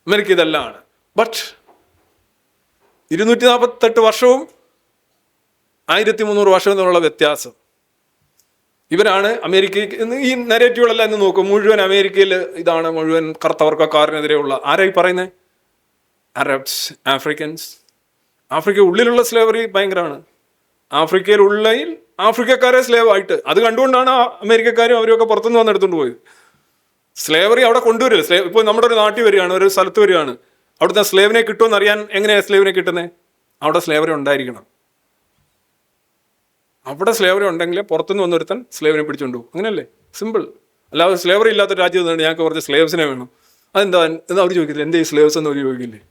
America ഇതെല്ലാം ആണ്. ബട്ട് 248 വർഷവും 1300 വർഷം എന്നുള്ള വ്യത്യാസം. ഇവരാണ് അമേരിക്കയ്ക്ക് ഈ നെഗറ്റീവുകളെല്ലാം ഇന്ന് നോക്കും. മുഴുവൻ അമേരിക്കയിൽ ഇതാണ്, മുഴുവൻ കറുത്തവർക്കാരനെതിരെയുള്ള. ആരായി പറയുന്നത്? Arabs, Afrikaans. ആഫ്രിക്ക ഉള്ളിലുള്ള സ്ലേവറി ഭയങ്കരമാണ്. ആഫ്രിക്കയിലുള്ളയിൽ ആഫ്രിക്കക്കാരെ സ്ലേവ് ആയിട്ട്, അത് കണ്ടുകൊണ്ടാണ് അമേരിക്കക്കാരും അവരൊക്കെ പുറത്തുനിന്ന് വന്ന് എടുത്തുകൊണ്ട് പോയത്. സ്ലേവറി അവിടെ കൊണ്ടുവരില്ല. ഇപ്പോൾ നമ്മുടെ ഒരു നാട്ടിൽ വരികയാണ്, ഒരു സ്ഥലത്ത് വരികയാണ്, അവിടുത്തെ സ്ലേവിനെ കിട്ടുമെന്ന് അറിയാൻ എങ്ങനെയാണ് സ്ലേവിനെ കിട്ടുന്നത്? അവിടെ സ്ലേവറി ഉണ്ടായിരിക്കണം. അവിടെ സ്ലേവറി ഉണ്ടെങ്കിൽ പുറത്തുനിന്ന് വന്നൊരുത്തൻ സ്ലേവിനെ പിടിച്ചുകൊണ്ട് പോകും. അങ്ങനെയല്ലേ? സിമ്പിൾ. അല്ലാതെ സ്ലേവറി ഇല്ലാത്ത രാജ്യം ഞങ്ങൾക്ക് കുറച്ച് സ്ലേവ്സിനെ വേണം. അതെന്താ എന്ന് അവർ ചോദിക്കില്ല. എന്തേ ഈ സ്ലേവ്സ് എന്ന് അവർ ചോദിക്കില്ലേ?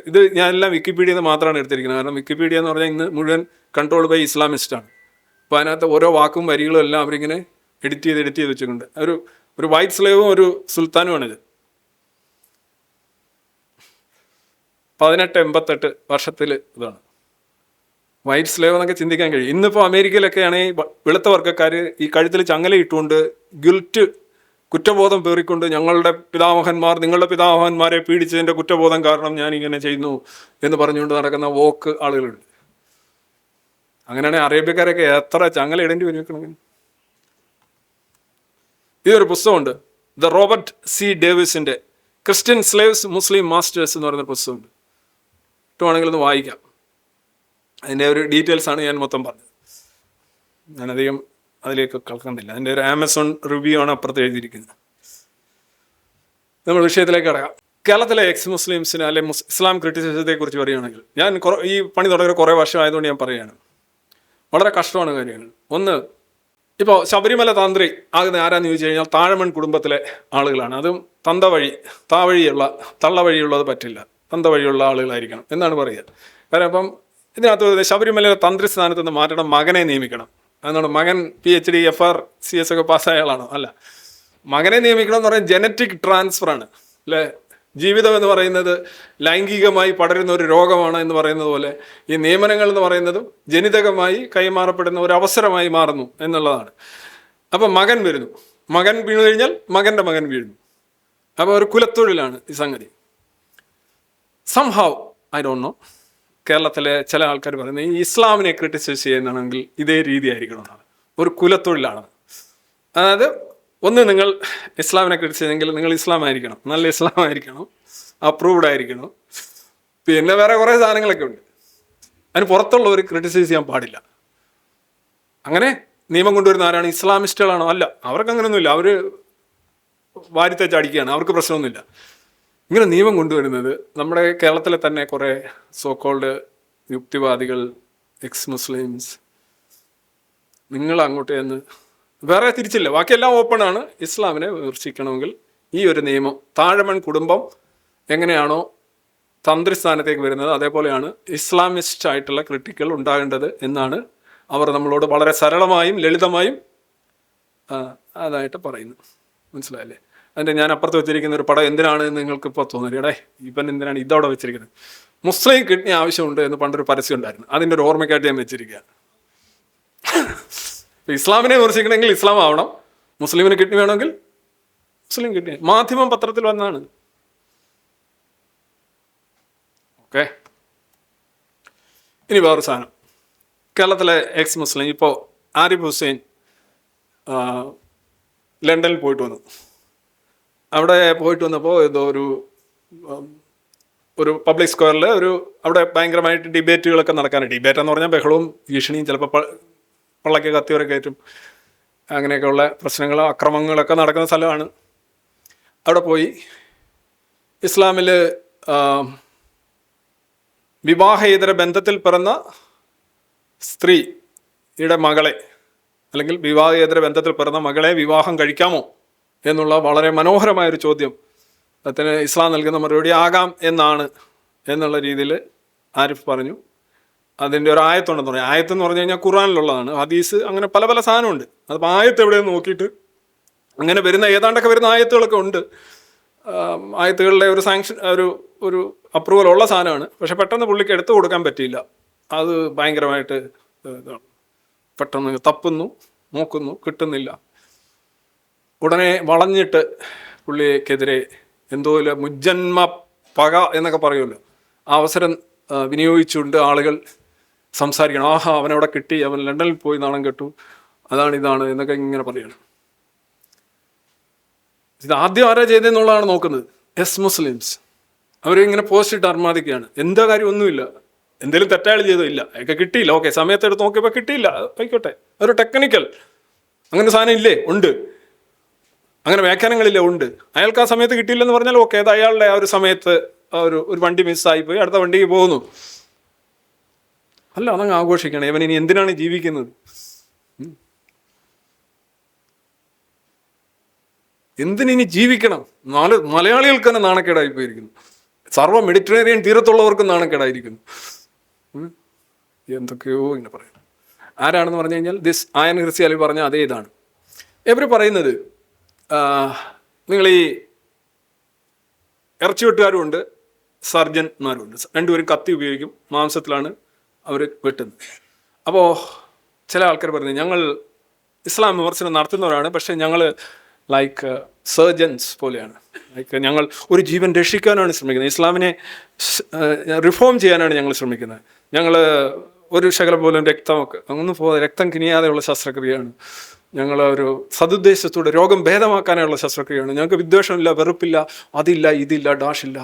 ഇത് ഞാൻ എല്ലാം വിക്കിപീഡിയയിൽ നിന്ന് മാത്രമാണ് എടുത്തിരിക്കുന്നത്. കാരണം വിക്കിപീഡിയ എന്ന് പറഞ്ഞാൽ ഇന്ന് മുഴുവൻ കൺട്രോൾ ബൈ ഇസ്ലാമിസ്റ്റാണ്. അപ്പോൾ അതിനകത്ത് ഓരോ വാക്കും വരികളും എല്ലാം അവരിങ്ങനെ എഡിറ്റ് ചെയ്ത് വെച്ചിട്ടുണ്ട്. ഒരു വൈറ്റ് സ്ലേവും ഒരു സുൽത്താനുമാണിത്. 1888 വർഷത്തിൽ ഇതാണ് വൈറ്റ് സ്ലേവ് എന്നൊക്കെ ചിന്തിക്കാൻ കഴിയും. ഇന്നിപ്പോൾ അമേരിക്കയിലൊക്കെയാണ് ഈ വെളുത്ത വർഗ്ഗക്കാർ ഈ കഴുത്തിൽ ചങ്ങല ഇട്ടുകൊണ്ട് കുറ്റബോധം പേറിക്കൊണ്ട് ഞങ്ങളുടെ പിതാമഹന്മാർ നിങ്ങളുടെ പിതാമഹന്മാരെ പീഡിച്ചതിൻ്റെ കുറ്റബോധം കാരണം ഞാനിങ്ങനെ ചെയ്യുന്നു എന്ന് പറഞ്ഞുകൊണ്ട് നടക്കുന്ന വോക്ക് ആളുകളുണ്ട്. അങ്ങനെയാണെങ്കിൽ അറേബ്യക്കാരൊക്കെ എത്ര ചങ്ങല ഇടേണ്ടി വരും. ഇതൊരു പുസ്തകമുണ്ട്, ദ റോബർട്ട് സി ഡേവിസിൻ്റെ ക്രിസ്ത്യൻ സ്ലേവ്സ് മുസ്ലിം മാസ്റ്റേഴ്സ് എന്ന് പറയുന്ന പുസ്തകമുണ്ട്. ഇട്ടുവാണെങ്കിൽ ഒന്ന് വായിക്കാം. അതിൻ്റെ ഒരു ഡീറ്റെയിൽസാണ് ഞാൻ മൊത്തം പറഞ്ഞത്. ഞാനധികം അതിലേക്ക് കേൾക്കുന്നില്ല. അതിൻ്റെ ഒരു ആമസോൺ റിവ്യൂ ആണ് അപ്പുറത്ത് എഴുതിയിരിക്കുന്നത്. നമ്മൾ വിഷയത്തിലേക്ക് കിടക്കാം. കേരളത്തിലെ എക്സ് മുസ്ലിംസിന് അല്ലെ ഇസ്ലാം ക്രിറ്റിസിസത്തെ കുറിച്ച് പറയുകയാണെങ്കിൽ, ഞാൻ ഈ പണി തുടങ്ങിയ കുറേ വർഷം ആയതുകൊണ്ട് ഞാൻ പറയുകയാണ്, വളരെ കഷ്ടമാണ് കാര്യങ്ങൾ. ഒന്ന്, ഇപ്പോൾ ശബരിമല തന്ത്രി ആകുന്ന ആരാന്ന് ചോദിച്ചു കഴിഞ്ഞാൽ താഴമൺ കുടുംബത്തിലെ ആളുകളാണ്. അതും തള്ള വഴിയുള്ളത് പറ്റില്ല, തന്ത വഴിയുള്ള ആളുകളായിരിക്കണം എന്നാണ് പറയുക. കാരണം അപ്പം ഇതിനകത്ത് ശബരിമലയിലെ തന്ത്രി സ്ഥാനത്ത് നിന്ന് മാറ്റണം, മകനെ നിയമിക്കണം എന്നാണ്. മകൻ PhD FRCS ഒക്കെ പാസ്സായ ആളാണോ? അല്ല. മകനെ നിയമിക്കണം എന്ന് പറയുന്നത് ജനറ്റിക് ട്രാൻസ്ഫറാണ് അല്ലേ? ജീവിതം എന്ന് പറയുന്നത് ലൈംഗികമായി പടരുന്ന ഒരു രോഗമാണ് എന്ന് പറയുന്നത് പോലെ ഈ നിയമനങ്ങൾ എന്ന് പറയുന്നതും ജനിതകമായി കൈമാറപ്പെടുന്ന ഒരു അവസരമായി മാറുന്നു എന്നുള്ളതാണ്. അപ്പം മകൻ വരുന്നു, മകൻ വീണു കഴിഞ്ഞാൽ മകൻ്റെ മകൻ വീഴുന്നു. അപ്പോൾ ഒരു കുലത്തൊഴിലാണ് ഈ സംഗതി. സംഹൗ ഐ ഡോണ്ട് നോ, കേരളത്തിലെ ചില ആൾക്കാർ പറയുന്നത് ഈ ഇസ്ലാമിനെ ക്രിറ്റിസൈസ് ചെയ്യുന്നതാണെങ്കിൽ ഇതേ രീതി ആയിരിക്കണം എന്നാണ്. ഒരു കുലത്തൊഴിലാണ്. അതായത് ഒന്ന്, നിങ്ങൾ ഇസ്ലാമിനെ ക്രിറ്റിസൈസ് ചെയ്തെങ്കിൽ നിങ്ങൾ ഇസ്ലാം ആയിരിക്കണം, നല്ല ഇസ്ലാം ആയിരിക്കണം, അപ്രൂവ്ഡ് ആയിരിക്കണം. പിന്നെ വേറെ കുറേ സാധനങ്ങളൊക്കെ ഉണ്ട്. അതിന് പുറത്തുള്ളവർ ക്രിറ്റിസൈസ് ചെയ്യാൻ പാടില്ല. അങ്ങനെ നിയമം കൊണ്ടുവരുന്ന ആരാണ്? ഇസ്ലാമിസ്റ്റുകളാണോ? അല്ല, അവർക്ക് അങ്ങനെയൊന്നുമില്ല. അവർ വാരിത്തേച്ച് അടിക്കുകയാണ്, അവർക്ക് പ്രശ്നമൊന്നുമില്ല. ഇങ്ങനെ നിയമം കൊണ്ടുവരുന്നത് നമ്മുടെ കേരളത്തിലെ തന്നെ കുറേ സോക്കോൾഡ് യുക്തിവാദികൾ, എക്സ് മുസ്ലിംസ്, നിങ്ങൾ അങ്ങോട്ട് എന്ന് വേറെ തിരിച്ചില്ല, ബാക്കിയെല്ലാം ഓപ്പണാണ്. ഇസ്ലാമിനെ വിമർശിക്കണമെങ്കിൽ ഈ ഒരു നിയമം, താഴമൺ കുടുംബം എങ്ങനെയാണോ തന്ത്രിസ്ഥാനത്തേക്ക് വരുന്നത് അതേപോലെയാണ് ഇസ്ലാമിസ്റ്റ് ആയിട്ടുള്ള ക്രിട്ടിക്കൽ ഉണ്ടാകേണ്ടത് എന്നാണ് അവർ നമ്മളോട് വളരെ സരളമായും ലളിതമായും അതായിട്ട് പറയുന്നു. മനസ്സിലായല്ലേ? അതിൻ്റെ ഞാൻ അപ്പുറത്ത് വെച്ചിരിക്കുന്ന ഒരു പടം എന്തിനാണ് നിങ്ങൾക്ക് ഇപ്പോൾ തോന്നുന്നത്? എടേ ഇവൻ എന്തിനാണ് ഇതവിടെ വെച്ചിരിക്കുന്നത്? മുസ്ലിം കിഡ്നി ആവശ്യമുണ്ട് എന്ന് പണ്ടൊരു പരസ്യം ഉണ്ടായിരുന്നു, അതിൻ്റെ ഒരു ഓർമ്മയ്ക്കായിട്ട് ഞാൻ വെച്ചിരിക്കുക. ഇസ്ലാമിനെ വിമർശിക്കണമെങ്കിൽ ഇസ്ലാം ആവണം, മുസ്ലിമിന് കിഡ്നി വേണമെങ്കിൽ മുസ്ലിം കിഡ്നി. മാധ്യമം പത്രത്തിൽ വന്നതാണ്. ഓക്കെ. ഇനി വേറൊരു സാധനം. കേരളത്തിലെ എക്സ് മുസ്ലിം ഇപ്പോൾ ആരിഫ് ഹുസൈൻ ലണ്ടനിൽ പോയിട്ട് വന്നു. അവിടെ പോയിട്ട് വന്നപ്പോൾ എന്തോ ഒരു പബ്ലിക് സ്ക്വയറിൽ അവിടെ ഭയങ്കരമായിട്ട് ഡിബേറ്റുകളൊക്കെ നടക്കാനുണ്ട്. ഡിബേറ്റ് എന്ന് പറഞ്ഞാൽ ബഹളവും ഭീഷണിയും, ചിലപ്പോൾ പള്ളക്ക് കത്തിവരെ കയറ്റും, അങ്ങനെയൊക്കെയുള്ള പ്രശ്നങ്ങളും അക്രമങ്ങളൊക്കെ നടക്കുന്ന സ്ഥലമാണ്. അവിടെ പോയി ഇസ്ലാമിൽ വിവാഹേതര ബന്ധത്തിൽ പിറന്ന സ്ത്രീയുടെ മകളെ, അല്ലെങ്കിൽ വിവാഹേതര ബന്ധത്തിൽ പിറന്ന മകളെ വിവാഹം കഴിക്കാമോ എന്നുള്ള വളരെ മനോഹരമായൊരു ചോദ്യം അതിന് ഇസ്ലാം നൽകുന്ന മറുപടി ആകാം എന്നാണ് എന്നുള്ള രീതിയിൽ ആരിഫ് പറഞ്ഞു. അതിൻ്റെ ഒരു ആയത്തുണ്ടെന്ന് പറഞ്ഞു. ആയത്തെന്ന് പറഞ്ഞു കഴിഞ്ഞാൽ ഖുർആനിലുള്ളതാണ്. ഹദീസ്, അങ്ങനെ പല പല സാധനമുണ്ട്. അതിപ്പോൾ ആയത്ത് എവിടെയെന്ന് നോക്കിയിട്ട് അങ്ങനെ വരുന്ന ഏതാണ്ടൊക്കെ വരുന്ന ആയത്തുകളൊക്കെ ഉണ്ട്. ആയത്തുകളുടെ ഒരു സാങ്ഷൻ, ഒരു അപ്രൂവൽ ഉള്ള സാധനമാണ്. പക്ഷെ പെട്ടെന്ന് പുള്ളിക്ക് എടുത്തു കൊടുക്കാൻ പറ്റിയില്ല. അത് ഭയങ്കരമായിട്ട് പെട്ടെന്ന് തപ്പുന്നു, നോക്കുന്നു, കിട്ടുന്നില്ല. ഉടനെ വളഞ്ഞിട്ട് പുള്ളിക്കെതിരെ എന്തോ മുജ്ജന്മ പക എന്നൊക്കെ പറയുമല്ലോ, ആ അവസരം വിനിയോഗിച്ചുകൊണ്ട് ആളുകൾ സംസാരിക്കണം. ആഹാ, അവനവിടെ കിട്ടി, അവൻ ലണ്ടനിൽ പോയി നാണം കെട്ടു, അതാണ് ഇതാണ് എന്നൊക്കെ ഇങ്ങനെ പറയണം. ഇത് ആദ്യം ആരാ ചെയ്തതെന്നുള്ളതാണ് നോക്കുന്നത്. എസ് മുസ്ലിംസ് അവരിങ്ങനെ പോസ്റ്റ് ഇട്ട് അർമാദിക്കുകയാണ്. എന്താ കാര്യം? ഒന്നുമില്ല. എന്തെങ്കിലും തെറ്റായാലും ചെയ്തോ? ഇല്ല, അതൊക്കെ കിട്ടിയില്ല. ഓക്കെ, സമയത്തെടുത്ത് നോക്കിയപ്പോൾ കിട്ടിയില്ല, ആയിക്കോട്ടെ. ഒരു ടെക്നിക്കൽ അങ്ങനെ സാധനം ഇല്ലേ? ഉണ്ട്. അങ്ങനെ വ്യാഖ്യാനങ്ങളില്ലേ? ഉണ്ട്. അയാൾക്ക് ആ സമയത്ത് കിട്ടിയില്ലെന്ന് പറഞ്ഞാൽ ഓക്കെ, അത് അയാളുടെ ആ ഒരു സമയത്ത് ഒരു വണ്ടി മിസ്സായിപ്പോയി, അടുത്ത വണ്ടിക്ക് പോകുന്നു. അല്ല, അതങ്ങ് ആഘോഷിക്കണം. ഇവൻ ഇനി എന്തിനാണ് ജീവിക്കുന്നത്? എന്തിനി ജീവിക്കണം? മലയാളികൾക്ക് തന്നെ നാണക്കേടായി പോയിരിക്കുന്നു. സർവ്വ മെഡിറ്ററേനിയൻ തീരത്തുള്ളവർക്കും നാണക്കേടായിരിക്കുന്നു. എന്തൊക്കെയോ ഇങ്ങനെ പറയും. ആരാണെന്ന് പറഞ്ഞു കഴിഞ്ഞാൽ ആയൻ ഹിർസി അലി പറഞ്ഞ അതേ ഇതാണ്. ഇവർ പറയുന്നത്, നിങ്ങൾ ഈ ഇറച്ചി വെട്ടുകാരുമുണ്ട്, സർജന്മാരുമുണ്ട്. രണ്ടുപേരും കത്തി ഉപയോഗിക്കും, മാംസത്തിലാണ് അവർ വെട്ടുന്നത്. അപ്പോൾ ചില ആൾക്കാർ പറയുന്നത്, ഞങ്ങൾ ഇസ്ലാം വിമർശനം നടത്തുന്നവരാണ്, പക്ഷേ ഞങ്ങൾ ലൈക്ക് സർജൻസ് പോലെയാണ്. ലൈക്ക് ഞങ്ങൾ ഒരു ജീവൻ രക്ഷിക്കാനാണ് ശ്രമിക്കുന്നത്, ഇസ്ലാമിനെ റിഫോം ചെയ്യാനാണ് ഞങ്ങൾ ശ്രമിക്കുന്നത്. ഞങ്ങൾ ഒരു ശകലം പോലും രക്തം കിനിയാതെയുള്ള ശസ്ത്രക്രിയയാണ്. ഞങ്ങൾ ഒരു സതുദ്ദേശത്തോടെ രോഗം ഭേദമാക്കാനുള്ള ശസ്ത്രക്രിയയാണ്. ഞങ്ങൾക്ക് വിദ്വേഷമില്ല, വെറുപ്പില്ല, അതില്ല, ഇതില്ല, ഡാഷില്ല.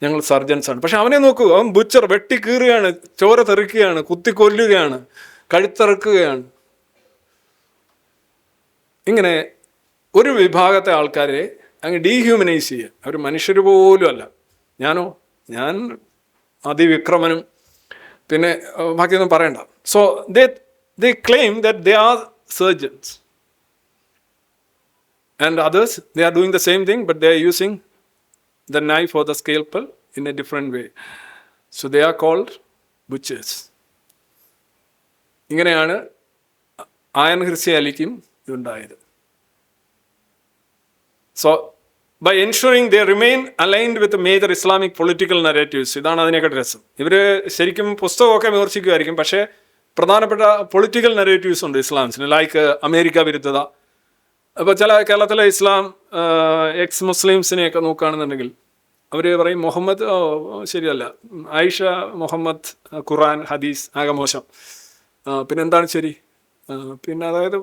ഞങ്ങൾ സർജൻസാണ്. പക്ഷെ അവനെ നോക്കൂ, അവൻ ബുച്ചർ, വെട്ടി കീറുകയാണ്, ചോര തെറിക്കുകയാണ്, കുത്തിക്കൊല്ലുകയാണ്, കഴുത്തിറക്കുകയാണ്. ഇങ്ങനെ ഒരു വിഭാഗത്തെ ആൾക്കാരെ അങ്ങ് ഡീഹ്യൂമനൈസ് ചെയ്യുക. അവർ മനുഷ്യർ പോലും അല്ല. ഞാൻ അതിവിക്രമനും പിന്നെ ബാക്കിയൊന്നും പറയണ്ട. So they claim that they are surgeons, and others, they are doing the same thing, but they are using the knife or the scalpel in a different way. So they are called butchers. ഇങ്ങനെയാണ് Ayan ഹിർസി അലിക്കും ഇതുണ്ടായത്. So by ensuring they remain aligned with the major Islamic political narratives, ഇതാണ് അതിനെയൊക്കെ രസം. ഇവർ ശരിക്കും പുസ്തകമൊക്കെ വിമർശിക്കുമായിരിക്കും, പക്ഷേ പ്രധാനപ്പെട്ട political narratives ഉണ്ട് ഇസ്ലാംസിന്, like America വിരുദ്ധത. അപ്പോൾ ചില കേരളത്തിലെ ഇസ്ലാം എക്സ് മുസ്ലിംസിനെയൊക്കെ നോക്കുകയാണെന്നുണ്ടെങ്കിൽ അവർ പറയും മുഹമ്മദ് ശരിയല്ല, ആയിഷ, മുഹമ്മദ്, ഖുർആൻ, ഹദീസ് ആകെ മോശം. പിന്നെന്താണ് ശരി? പിന്നെ അതായത്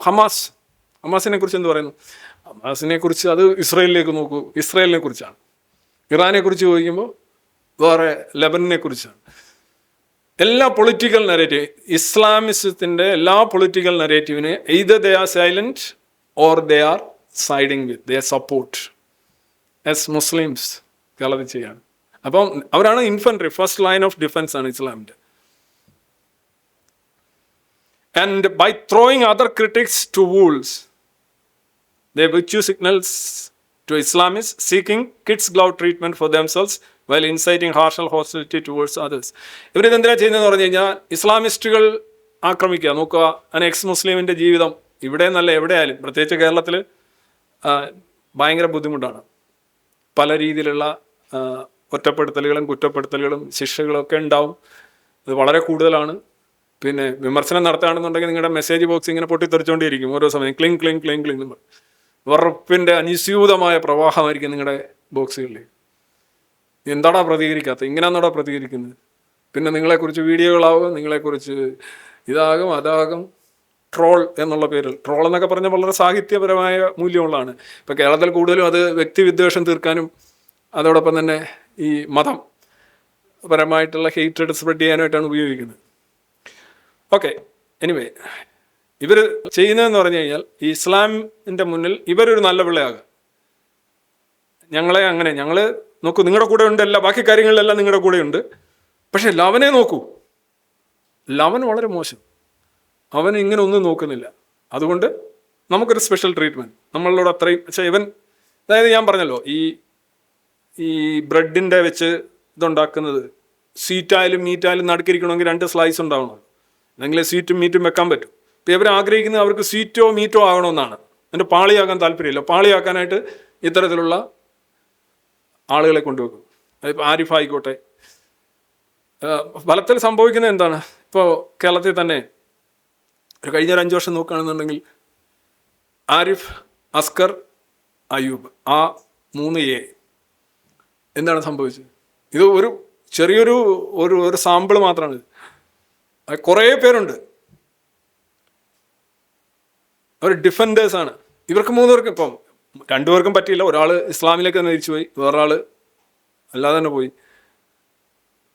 ഹമാസിനെ കുറിച്ച് എന്ത് പറയുന്നു? ഹമാസിനെ കുറിച്ച് അത് ഇസ്രയേലിലേക്ക് നോക്കൂ, ഇസ്രയേലിനെ കുറിച്ചാണ്. ഇറാനെ കുറിച്ച് ചോദിക്കുമ്പോൾ വേറെ ലെബനനെ കുറിച്ചാണ്. എല്ലാ പൊളിറ്റിക്കൽ നെറേറ്റീവ്, ഇസ്ലാമിസത്തിൻ്റെ എല്ലാ political നെറേറ്റീവിനെ either they are silent or they are siding with, they support as Muslims കേരളത്തിൽ ചെയ്യാണ്. അപ്പം അവരാണ് infantry, first line of defence ആണ് ഇസ്ലാമിൻ്റെ. And by throwing other critics to wolves, they virtue signals to Islamists seeking kids glove treatment for themselves while inciting partial hostility towards others. ഇവരിതെന്തിനാ ചെയ്യുന്നതെന്ന് പറഞ്ഞു കഴിഞ്ഞാൽ ഇസ്ലാമിസ്റ്റുകൾ ആക്രമിക്കുക. നോക്കുക, അങ്ങനെ എക്സ് മുസ്ലിമിൻ്റെ ജീവിതം ഇവിടെ നല്ല എവിടെയായാലും, പ്രത്യേകിച്ച് കേരളത്തിൽ ഭയങ്കര ബുദ്ധിമുട്ടാണ്. പല രീതിയിലുള്ള ഒറ്റപ്പെടുത്തലുകളും കുറ്റപ്പെടുത്തലുകളും ശിക്ഷകളൊക്കെ ഉണ്ടാവും. ഇത് വളരെ കൂടുതലാണ്. പിന്നെ വിമർശനം നടത്തുകയാണെന്നുണ്ടെങ്കിൽ നിങ്ങളുടെ മെസ്സേജ് ബോക്സ് ഇങ്ങനെ പൊട്ടിത്തെറിച്ചുകൊണ്ടിരിക്കും ഓരോ സമയം ക്ലിങ് ക്ലിങ് ക്ലിങ് ക്ലിങ് എന്ന്. വെറുപ്പിൻ്റെ അനുസ്യൂതമായ പ്രവാഹമായിരിക്കും നിങ്ങളുടെ ബോക്സുകളിൽ. എന്താടാ പ്രതികരിക്കാത്തത്, ഇങ്ങനെയാണോടാ പ്രതികരിക്കുന്നത്? പിന്നെ നിങ്ങളെക്കുറിച്ച് വീഡിയോകളാവും, നിങ്ങളെക്കുറിച്ച് ഇതാകും അതാകും. ട്രോൾ എന്നുള്ള പേരിൽ, ട്രോൾ എന്നൊക്കെ പറഞ്ഞാൽ വളരെ സാഹിത്യപരമായ മൂല്യമുള്ളതാണ്. ഇപ്പോൾ കേരളത്തിൽ കൂടുതലും അത് വ്യക്തിവിദ്വേഷം തീർക്കാനും അതോടൊപ്പം തന്നെ ഈ മതം പരമായിട്ടുള്ള ഹെയ്റ്റഡ് സ്പ്രെഡ് ചെയ്യാനായിട്ടാണ് ഉപയോഗിക്കുന്നത്. ഓക്കെ, എനിവേ, ഇവർ ചെയ്യുന്നതെന്ന് പറഞ്ഞു കഴിഞ്ഞാൽ ഈ ഇസ്ലാമിൻ്റെ മുന്നിൽ ഇവരൊരു നല്ല പിള്ളയാകുക. ഞങ്ങളെ അങ്ങനെ ഞങ്ങൾ നോക്കൂ, നിങ്ങളുടെ കൂടെ ഉണ്ട്, എല്ലാ ബാക്കി കാര്യങ്ങളിലെല്ലാം നിങ്ങളുടെ കൂടെ ഉണ്ട്. പക്ഷെ ലവനെ നോക്കൂ, ലവൻ വളരെ മോശം, അവൻ ഇങ്ങനെ ഒന്നും നോക്കുന്നില്ല. അതുകൊണ്ട് നമുക്കൊരു സ്പെഷ്യൽ ട്രീറ്റ്മെൻറ്റ് നമ്മളോട് അത്രയും. പക്ഷേ ഇവൻ, അതായത് ഞാൻ പറഞ്ഞല്ലോ, ഈ ബ്രെഡിൻ്റെ വെച്ച് ഇതുണ്ടാക്കുന്നത് സ്വീറ്റായാലും മീറ്റായാലും നടുക്കിരിക്കണമെങ്കിൽ 2 സ്ലൈസ് ഉണ്ടാവണം, അല്ലെങ്കിൽ സ്വീറ്റും മീറ്റും വെക്കാൻ പറ്റും. ഇപ്പോൾ ഇവർ ആഗ്രഹിക്കുന്നത് അവർക്ക് സ്വീറ്റോ മീറ്റോ ആകണമെന്നാണ്. അതിൻ്റെ പാളിയാക്കാൻ താല്പര്യമില്ല. പാളിയാക്കാനായിട്ട് ഇത്തരത്തിലുള്ള ആളുകളെ കൊണ്ടുവെക്കും. അതിപ്പോൾ ആരിഫ് ആയിക്കോട്ടെ. ഫലത്തിൽ സംഭവിക്കുന്നത് എന്താണ്? ഇപ്പോൾ കേരളത്തിൽ തന്നെ ഒരു കഴിഞ്ഞ 5 വർഷം നോക്കുകയാണെന്നുണ്ടെങ്കിൽ ആരിഫ്, അസ്കർ, അയ്യൂബ്, ആ 3A എന്താണ് സംഭവിച്ചത്? ഇത് ഒരു ചെറിയൊരു ഒരു സാമ്പിൾ മാത്രമാണ്. കുറേ പേരുണ്ട്, അവർ ഡിഫൻഡേഴ്സാണ്. ഇവർക്ക് 3 പേർക്കും, ഇപ്പം 2 പേർക്കും പറ്റിയില്ല. ഒരാൾ ഇസ്ലാമിലേക്ക് തന്നെ തിരിച്ചു പോയി, വേറൊരാൾ അല്ലാതെ തന്നെ പോയി.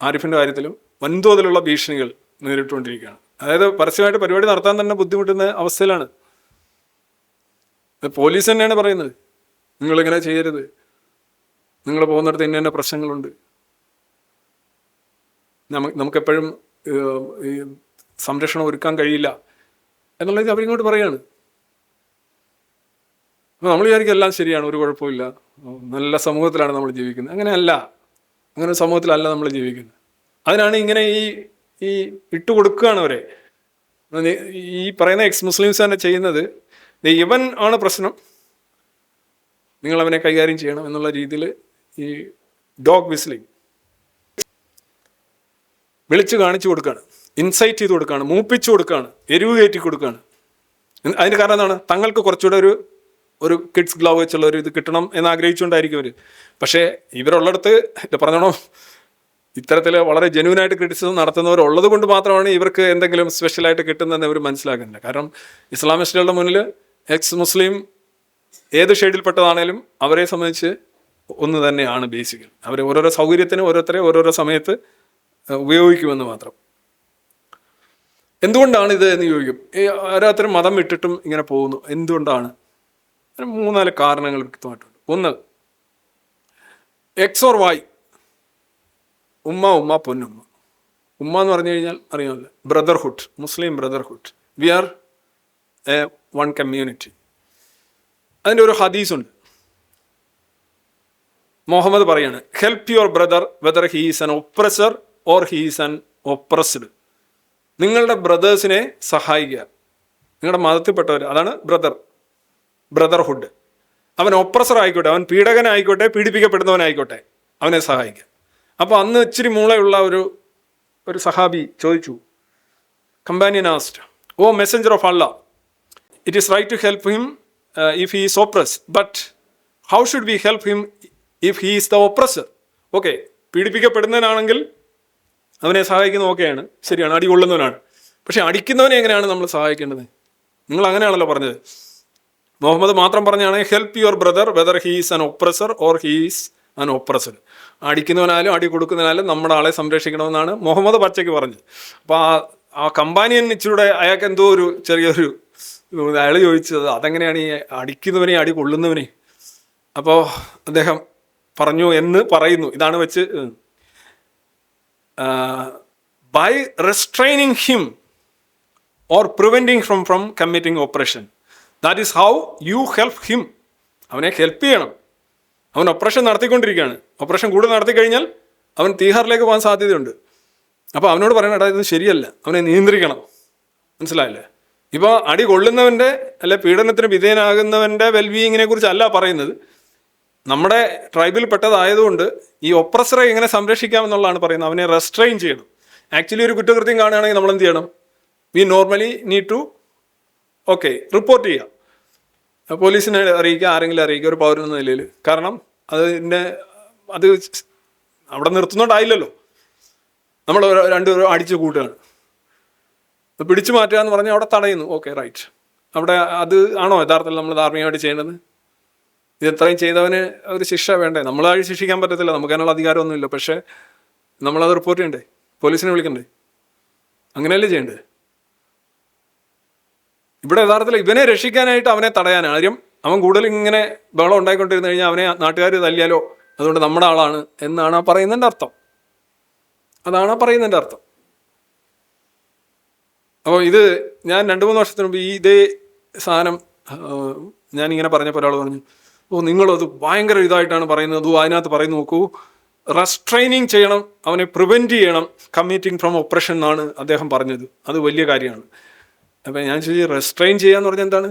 ആരിഫിൻ്റെ കാര്യത്തിലും വൻതോതിലുള്ള ഭീഷണികൾ നേരിട്ടുകൊണ്ടിരിക്കുകയാണ്. അതായത് പരസ്യമായിട്ട് പരിപാടി നടത്താൻ തന്നെ ബുദ്ധിമുട്ടുന്ന അവസ്ഥയിലാണ്. പോലീസ് തന്നെയാണ് പറയുന്നത്, നിങ്ങളിങ്ങനെ ചെയ്യരുത്, നിങ്ങൾ പോകുന്നിടത്ത് ഇന്ന പ്രശ്നങ്ങളുണ്ട്. നമുക്കെപ്പോഴും ഈ സംരക്ഷണം ഒരുക്കാൻ കഴിയില്ല എന്നുള്ളത് അവരിങ്ങോട്ട് പറയാണ്. അപ്പോൾ നമ്മൾ വിചാരിക്കും എല്ലാം ശരിയാണ്, ഒരു കുഴപ്പമില്ല, നല്ല സമൂഹത്തിലാണ് നമ്മൾ ജീവിക്കുന്നത്. അങ്ങനെയല്ല, അങ്ങനെ സമൂഹത്തിലല്ല നമ്മൾ ജീവിക്കുന്നത്. അതിനാണ് ഇങ്ങനെ ഈ ഇട്ടുകൊടുക്കുകയാണ് അവരെ. ഈ പറയുന്ന എക്സ് മുസ്ലിംസ് തന്നെ ചെയ്യുന്നത്, ഇവൻ ആണ് പ്രശ്നം, നിങ്ങളവനെ കൈകാര്യം ചെയ്യണം എന്നുള്ള രീതിയിൽ ഈ ഡോഗ് വിസ്ലിംഗ് വിളിച്ച് കാണിച്ചു കൊടുക്കുകയാണ്, ഇൻസൈറ്റ് ചെയ്ത് കൊടുക്കുകയാണ്, മൂപ്പിച്ചു കൊടുക്കുകയാണ്, എരിവ് കയറ്റി കൊടുക്കുകയാണ്. അതിന് കാരണം എന്താണ്? തങ്ങൾക്ക് കുറച്ചുകൂടെ ഒരു കിഡ്സ് ഗ്ലൗ വെച്ചുള്ള ഒരു ഇത് കിട്ടണം എന്ന് ആഗ്രഹിച്ചുകൊണ്ടായിരിക്കും അവർ. പക്ഷേ ഇവരുള്ളിടത്ത് പറഞ്ഞോണോ, ഇത്തരത്തിൽ വളരെ ജെന്യൂനായിട്ട് ക്രിറ്റിസിസം നടത്തുന്നവരുള്ളത് കൊണ്ട് മാത്രമാണ് ഇവർക്ക് എന്തെങ്കിലും സ്പെഷ്യലായിട്ട് കിട്ടുന്നതെന്ന് അവർ മനസ്സിലാക്കുന്നില്ല. കാരണം ഇസ്ലാമിസ്റ്റുകളുടെ മുന്നിൽ എക്സ് മുസ്ലിം ഏത് ഷെയ്ഡിൽപ്പെട്ടതാണേലും അവരെ സംബന്ധിച്ച് ഒന്ന് തന്നെയാണ് ബേസിക്കൽ. അവർ ഓരോരോ സൗകര്യത്തിന് ഓരോരുത്തരെ ഓരോരോ സമയത്ത് ഉപയോഗിക്കുമെന്ന് മാത്രം. എന്തുകൊണ്ടാണ് ഇത് എന്ന് ചോദിക്കും. ഓരോരുത്തരും മതം വിട്ടിട്ടും ഇങ്ങനെ പോകുന്നു. എന്തുകൊണ്ടാണ്? 3-4 കാരണങ്ങൾ വ്യക്തമായിട്ടുണ്ട്. ഒന്ന്, എക്സ് ഓർ വൈ, ഉമ്മ പൊന്നുമ്മ. ഉമ്മ എന്ന് പറഞ്ഞു കഴിഞ്ഞാൽ അറിയാമല്ലോ, brotherhood, Muslim brotherhood. We are a one community. അതിൻ്റെ ഒരു ഹദീസുണ്ട്. മുഹമ്മദ് പറയാണ്, help your brother whether he is an oppressor or he is an oppressed. നിങ്ങളുടെ ബ്രദേഴ്സിനെ സഹായിക്കുക, നിങ്ങളുടെ മതത്തിൽപ്പെട്ടവർ, അതാണ് ബ്രദർഹുഡ്. അവൻ ഒപ്രസർ ആയിക്കോട്ടെ, അവൻ പീഡകനായിക്കോട്ടെ, പീഡിപ്പിക്കപ്പെടുന്നവനായിക്കോട്ടെ, അവനെ സഹായിക്കുക. അപ്പോൾ അന്ന് ഇച്ചിരി മൂളയുള്ള ഒരു സഹാബി ചോദിച്ചു, companion asked, O messenger of അല്ലാ, it is right to help him if he is oppress, but how should we help him if he is the oppressor? Okay, പീഡിപ്പിക്കപ്പെടുന്നവനാണെങ്കിൽ അവനെ സഹായിക്കുന്നത് ഓക്കെയാണ്, ശരിയാണ്, അടി കൊള്ളുന്നവനാണ്. പക്ഷെ അടിക്കുന്നവനെ എങ്ങനെയാണ് നമ്മൾ സഹായിക്കേണ്ടത്? നിങ്ങൾ അങ്ങനെയാണല്ലോ പറഞ്ഞത്. മുഹമ്മദ് മാത്രം പറഞ്ഞാണ് help your brother whether he is an oppressor or he is an oppressor. അടിക്കുന്നവനാലും അടി കൊടുക്കുന്നതിനാലും നമ്മുടെ ആളെ സംരക്ഷിക്കണമെന്നാണ് മുഹമ്മദ് പച്ചയ്ക്ക് പറഞ്ഞത്. അപ്പോൾ ആ കമ്പാനിയൻ ഇച്ചിലൂടെ അയാൾക്ക് എന്തോ ഒരു ചെറിയൊരു അയാൾ ചോദിച്ചത്, അതെങ്ങനെയാണ് ഈ അടിക്കുന്നവനെ അടി കൊള്ളുന്നവനെ? അപ്പോൾ അദ്ദേഹം പറഞ്ഞു എന്ന് പറയുന്നു, ഇതാണ് വെച്ച്, by restraining him or preventing from committing oppression, that is how you help him. അവനെ ഹെൽപ്പ് ചെയ്യണം. അവൻ ഓപ്പറേഷൻ നടത്തിക്കൊണ്ടിരിക്കുകയാണ്. ഓപ്പറേഷൻ കൂടുതൽ നടത്തി കഴിഞ്ഞാൽ അവൻ തീഹാറിലേക്ക് പോകാൻ സാധ്യതയുണ്ട്. അപ്പോൾ അവനോട് പറയണം, എടാ ഇത് ശരിയല്ല, അവനെ നിയന്ത്രിക്കണം. മനസ്സിലായില്ലേ? ഇപ്പോൾ അടി കൊള്ളുന്നവൻ്റെ അല്ലെ പീഡനത്തിന് വിധേയനാകുന്നവൻ്റെ വെൽബീയിങ്ങിനെ കുറിച്ചല്ല പറയുന്നത്. നമ്മുടെ ട്രൈബിൽ പെട്ടതായതുകൊണ്ട് ഈ ഒപ്രസറെ എങ്ങനെ സംരക്ഷിക്കാം എന്നുള്ളതാണ് പറയുന്നത്. അവനെ റെസ്ട്രെയിൻ ചെയ്യണം. ആക്ച്വലി ഒരു കുറ്റകൃത്യം കാണുകയാണെങ്കിൽ നമ്മൾ എന്ത് ചെയ്യണം? We normally need to report ചെയ്യുക, പോലീസിനെ അറിയിക്കുക, ആരെങ്കിലും അറിയിക്കുക, ഒരു പൗരൻ എന്ന നിലയിൽ. കാരണം അത് അവിടെ നിർത്തുന്നോണ്ടായില്ലല്ലോ, നമ്മൾ രണ്ടുപേരും അടിച്ചു കൂട്ടുകയാണ്. പിടിച്ചു മാറ്റുക എന്ന് പറഞ്ഞാൽ അവിടെ തടയുന്നു. റൈറ്റ്. അവിടെ അത് ആണോ യഥാർത്ഥത്തിൽ നമ്മൾ ധാർമ്മികമായിട്ട് ചെയ്യേണ്ടത്? ഇത് എത്രയും ചെയ്തവന് ഒരു ശിക്ഷ വേണ്ടേ? നമ്മളായി ശിക്ഷിക്കാൻ പറ്റത്തില്ല, നമുക്ക് അതിനുള്ള അധികാരമൊന്നുമില്ല. പക്ഷേ നമ്മളത് റിപ്പോർട്ട് ചെയ്യണ്ടേ? പോലീസിനെ വിളിക്കണ്ടേ? അങ്ങനെയല്ലേ ചെയ്യണ്ടേ? ഇവിടെ യഥാർത്ഥത്തിൽ ഇവനെ രക്ഷിക്കാനായിട്ട് അവനെ തടയാനാണ്. കാര്യം അവൻ കൂടുതൽ ഇങ്ങനെ ബഹളം ഉണ്ടായിക്കൊണ്ടിരുന്നു കഴിഞ്ഞാൽ അവനെ നാട്ടുകാർ തല്ലിയാലോ, അതുകൊണ്ട് നമ്മുടെ ആളാണ് എന്നാണ് ആ പറയുന്നതിൻ്റെ അർത്ഥം. അതാണ് ആ പറയുന്നതിൻ്റെ അർത്ഥം. അപ്പോൾ ഇത് ഞാൻ 2-3 വർഷത്തിന് മുമ്പ് ഇതേ സാധനം ഞാനിങ്ങനെ പറഞ്ഞപ്പോൾ ഒരാൾ പറഞ്ഞു, നിങ്ങളത് ഭയങ്കര ഇതായിട്ടാണ് പറയുന്നത്, അതിനകത്ത് പറയുന്നു നോക്കൂ, റെസ്ട്രെയിനിങ് ചെയ്യണം, അവനെ പ്രിവെൻറ്റ് ചെയ്യണം കമ്മിറ്റിംഗ് ഫ്രം ഒപ്രഷൻ എന്നാണ് അദ്ദേഹം പറഞ്ഞത്. അത് വലിയ കാര്യമാണ്. അപ്പം ഞാൻ ചോദിച്ചു, റെസ്ട്രെയിൻ ചെയ്യാന്ന് പറഞ്ഞാൽ എന്താണ്?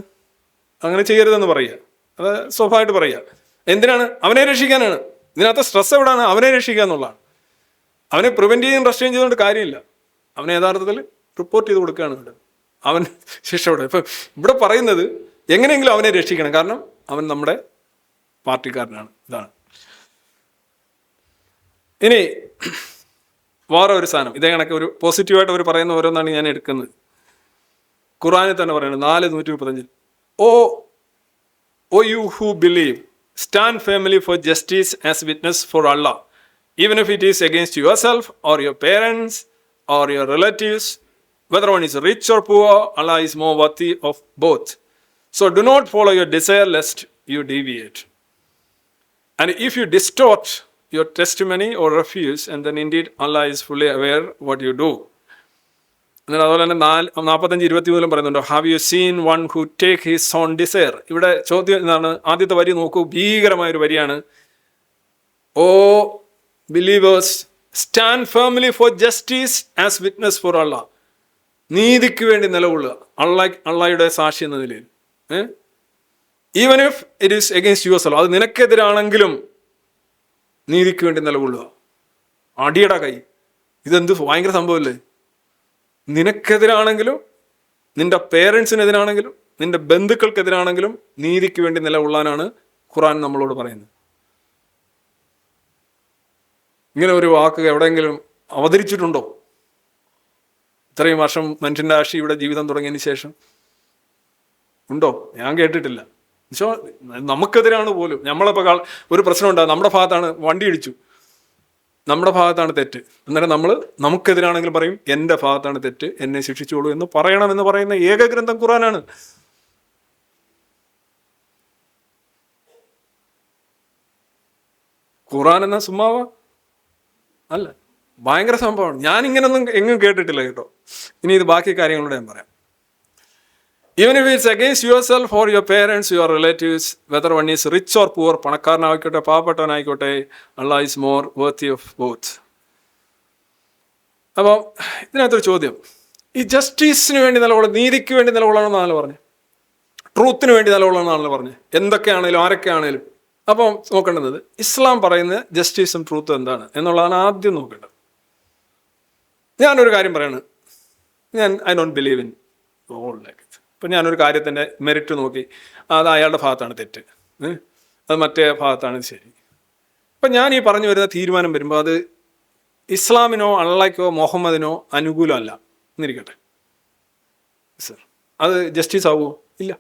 അങ്ങനെ ചെയ്യരുതെന്ന് പറയുക, അത് സ്വാഭാവികമായിട്ട് പറയുക. എന്തിനാണ്? അവനെ രക്ഷിക്കാനാണ്. ഇതിനകത്ത് സ്ട്രെസ് എവിടെയാണ്? അവനെ രക്ഷിക്കുക എന്നുള്ളതാണ്. അവനെ പ്രിവെൻറ്റ് ചെയ്യാൻ റെസ്ട്രെയിൻ ചെയ്തുകൊണ്ട് കാര്യമില്ല. അവനെ യഥാർത്ഥത്തിൽ റിപ്പോർട്ട് ചെയ്ത് കൊടുക്കുകയാണ് വേണ്ടത്. അവൻ ശിക്ഷയോടെ. ഇപ്പം ഇവിടെ പറയുന്നത് എങ്ങനെയെങ്കിലും അവനെ രക്ഷിക്കണം, കാരണം അവൻ നമ്മുടെ പാർട്ടിക്കാരനാണ്. ഇതാണ്. ഇനി വേറെ ഒരു സാധനം, ഇതേ കണക്ക് ഒരു പോസിറ്റീവായിട്ട് അവർ പറയുന്ന ഓരോന്നാണ് ഞാൻ എടുക്കുന്നത്. ഖുർആനിൽ തന്നെ പറയുന്നത് 4:135, O you who believe, stand firmly for justice as witness for അള്ളാഹ്, even if it is against yourself or your parents or your relatives, whether one is rich or poor, Allah is more worthy of both. So do not follow your desire lest you deviate. And if you distort your testimony or refuse, and then indeed Allah is fully aware what you do. എന്നാൽ അതുപോലെ തന്നെ 45-20 പറയുന്നുണ്ട്, have you seen one who take his own desire. ഇവിടെ ചോദ്യം എന്താണ്? ആദ്യത്തെ വരി നോക്കൂ, ഭീകരമായൊരു വരിയാണ്. O believers, stand firmly for justice as witness for അള്ളാഹ്. നീതിക്ക് വേണ്ടി നിലകൊള്ളുക, അള്ളാഹയുടെ സാക്ഷി എന്ന നിലയിൽ. Even if it is against yourself, അത് നിനക്കെതിരാണെങ്കിലും നീതിക്ക് വേണ്ടി നിലകൊള്ളുക. അടിയട കൈ, ഇതെന്ത് ഭയങ്കര സംഭവമല്ലേ? നിനക്കെതിരാണെങ്കിലും, നിന്റെ പേരൻസിനെതിരാണെങ്കിലും, നിന്റെ ബന്ധുക്കൾക്കെതിരാണെങ്കിലും നീതിക്ക് വേണ്ടി നിലകൊള്ളാനാണ് ഖുർആൻ നമ്മളോട് പറയുന്നത്. ഇങ്ങനെ ഒരു വാക്ക് എവിടെയെങ്കിലും അവതരിച്ചിട്ടുണ്ടോ? ഇത്രയും വർഷം മനുഷ്യൻ്റെ ആഷിയുടെ ജീവിതം തുടങ്ങിയതിന് ശേഷം ഉണ്ടോ? ഞാൻ കേട്ടിട്ടില്ല. നമുക്കെതിരാണ് പോലും. നമ്മളിപ്പോൾ ഒരു പ്രശ്നം ഉണ്ടാകും, നമ്മുടെ ഭാഗത്താണ്, വണ്ടി ഇടിച്ചു, നമ്മുടെ ഭാഗത്താണ് തെറ്റ്, അന്നേരം നമുക്കെതിരാണെങ്കിലും പറയും എൻ്റെ ഭാഗത്താണ് തെറ്റ്, എന്നെ ശിക്ഷിച്ചോളൂ എന്ന് പറയണമെന്ന് പറയുന്ന ഏക ഗ്രന്ഥം ഖുർആനാണ്. ഖുർആൻ എന്ന സുമ്മാവ അല്ല, ഭയങ്കര സംഭവമാണ്. ഞാനിങ്ങനൊന്നും എങ്ങും കേട്ടിട്ടില്ല കേട്ടോ. ഇനി ഇത് ബാക്കി കാര്യങ്ങളോട് ഞാൻ പറയാം. Even if it's against yourself or your parents, your relatives, whether one is rich or poor, പണക്കാരനായിക്കോട്ടെ പാവപ്പെട്ടവനായിക്കോട്ടെ, Allah is more worthy of both. അപ്പം ഇതിനകത്തൊരു ചോദ്യം, ഈ ജസ്റ്റിസിന് വേണ്ടി നിലകൊള്ളണം, നീതിക്ക് വേണ്ടി നിലകൊള്ളണമെന്നാണല്ലോ പറഞ്ഞത്, ട്രൂത്തിന് വേണ്ടി നിലകൊള്ളണമെന്നാണല്ലോ പറഞ്ഞത്, എന്തൊക്കെയാണേലും ആരൊക്കെയാണേലും. അപ്പം നോക്കേണ്ടത് ഇസ്ലാം പറയുന്ന ജസ്റ്റിസും ട്രൂത്തും എന്താണ് എന്നുള്ളതാണ് ആദ്യം നോക്കേണ്ടത്. ഞാനൊരു കാര്യം പറയാണ്, I don't believe in all like it. ഇപ്പം ഞാനൊരു കാര്യത്തിൻ്റെ മെറിറ്റ് നോക്കി, അത് അയാളുടെ ഭാഗത്താണ് തെറ്റ്, അത് മറ്റേ ഭാഗത്താണ് ശരി. അപ്പം ഞാൻ ഈ പറഞ്ഞു വരുന്ന തീരുമാനം വരുമ്പോൾ അത് ഇസ്ലാമിനോ അള്ളാഹ്ക്കോ മുഹമ്മദിനോ അനുകൂലമല്ല എന്നിരിക്കട്ടെ സർ, അത് ജസ്റ്റിസ് ആവുമോ? ഇല്ല.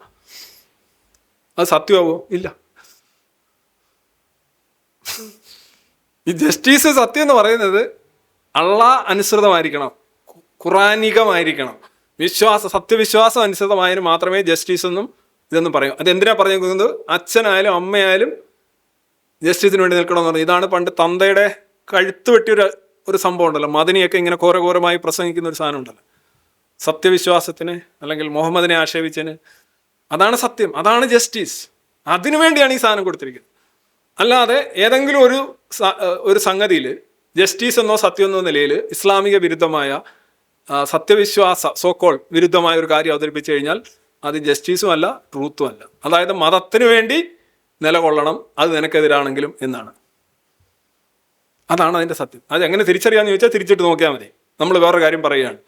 അത് സത്യമാവുമോ? ഇല്ല. ഈ ജസ്റ്റിസ് സത്യം എന്ന് പറയുന്നത് അള്ളാഹ് അനുസൃതമായിരിക്കണം, ഖുറാനികമായിരിക്കണം, സത്യവിശ്വാസം അനുസൃതമായാലും മാത്രമേ ജസ്റ്റിസ് എന്നും ഇതെന്നും പറയും. അതെന്തിനാ പറഞ്ഞിരിക്കുന്നത്? അച്ഛനായാലും അമ്മയായാലും ജസ്റ്റിസിന് വേണ്ടി നിൽക്കണമെന്ന് പറഞ്ഞു. ഇതാണ് പണ്ട് തന്തയുടെ കഴുത്ത് വെട്ടിയൊരു സംഭവം ഉണ്ടല്ലോ, മദനിയൊക്കെ ഇങ്ങനെ ഘോരഘോരമായി പ്രസംഗിക്കുന്ന ഒരു സാധനം ഉണ്ടല്ലോ, സത്യവിശ്വാസത്തിന് അല്ലെങ്കിൽ മുഹമ്മദിനെ ആക്ഷേപിച്ചതിന്. അതാണ് സത്യം, അതാണ് ജസ്റ്റിസ്. അതിനു വേണ്ടിയാണ് ഈ സാധനം കൊടുത്തിരിക്കുന്നത്. അല്ലാതെ ഏതെങ്കിലും ഒരു സംഗതിയിൽ ജസ്റ്റിസ് എന്നോ സത്യം എന്നോ നിലയിൽ ഇസ്ലാമിക വിരുദ്ധമായ സത്യവിശ്വാസ സോക്കോൾ വിരുദ്ധമായ ഒരു കാര്യം അവതരിപ്പിച്ചു കഴിഞ്ഞാൽ അത് ജസ്റ്റിസും അല്ല ട്രൂത്തും അല്ല. അതായത് മതത്തിന് വേണ്ടി നിലകൊള്ളണം, അത് നിനക്കെതിരാണെങ്കിലും എന്നാണ്. അതാണ് അതിൻ്റെ സത്യം. അത് എങ്ങനെ തിരിച്ചറിയാമെന്ന് ചോദിച്ചാൽ തിരിച്ചിട്ട് നോക്കിയാൽ മതി. നമ്മൾ വേറൊരു കാര്യം പറയുകയാണ്,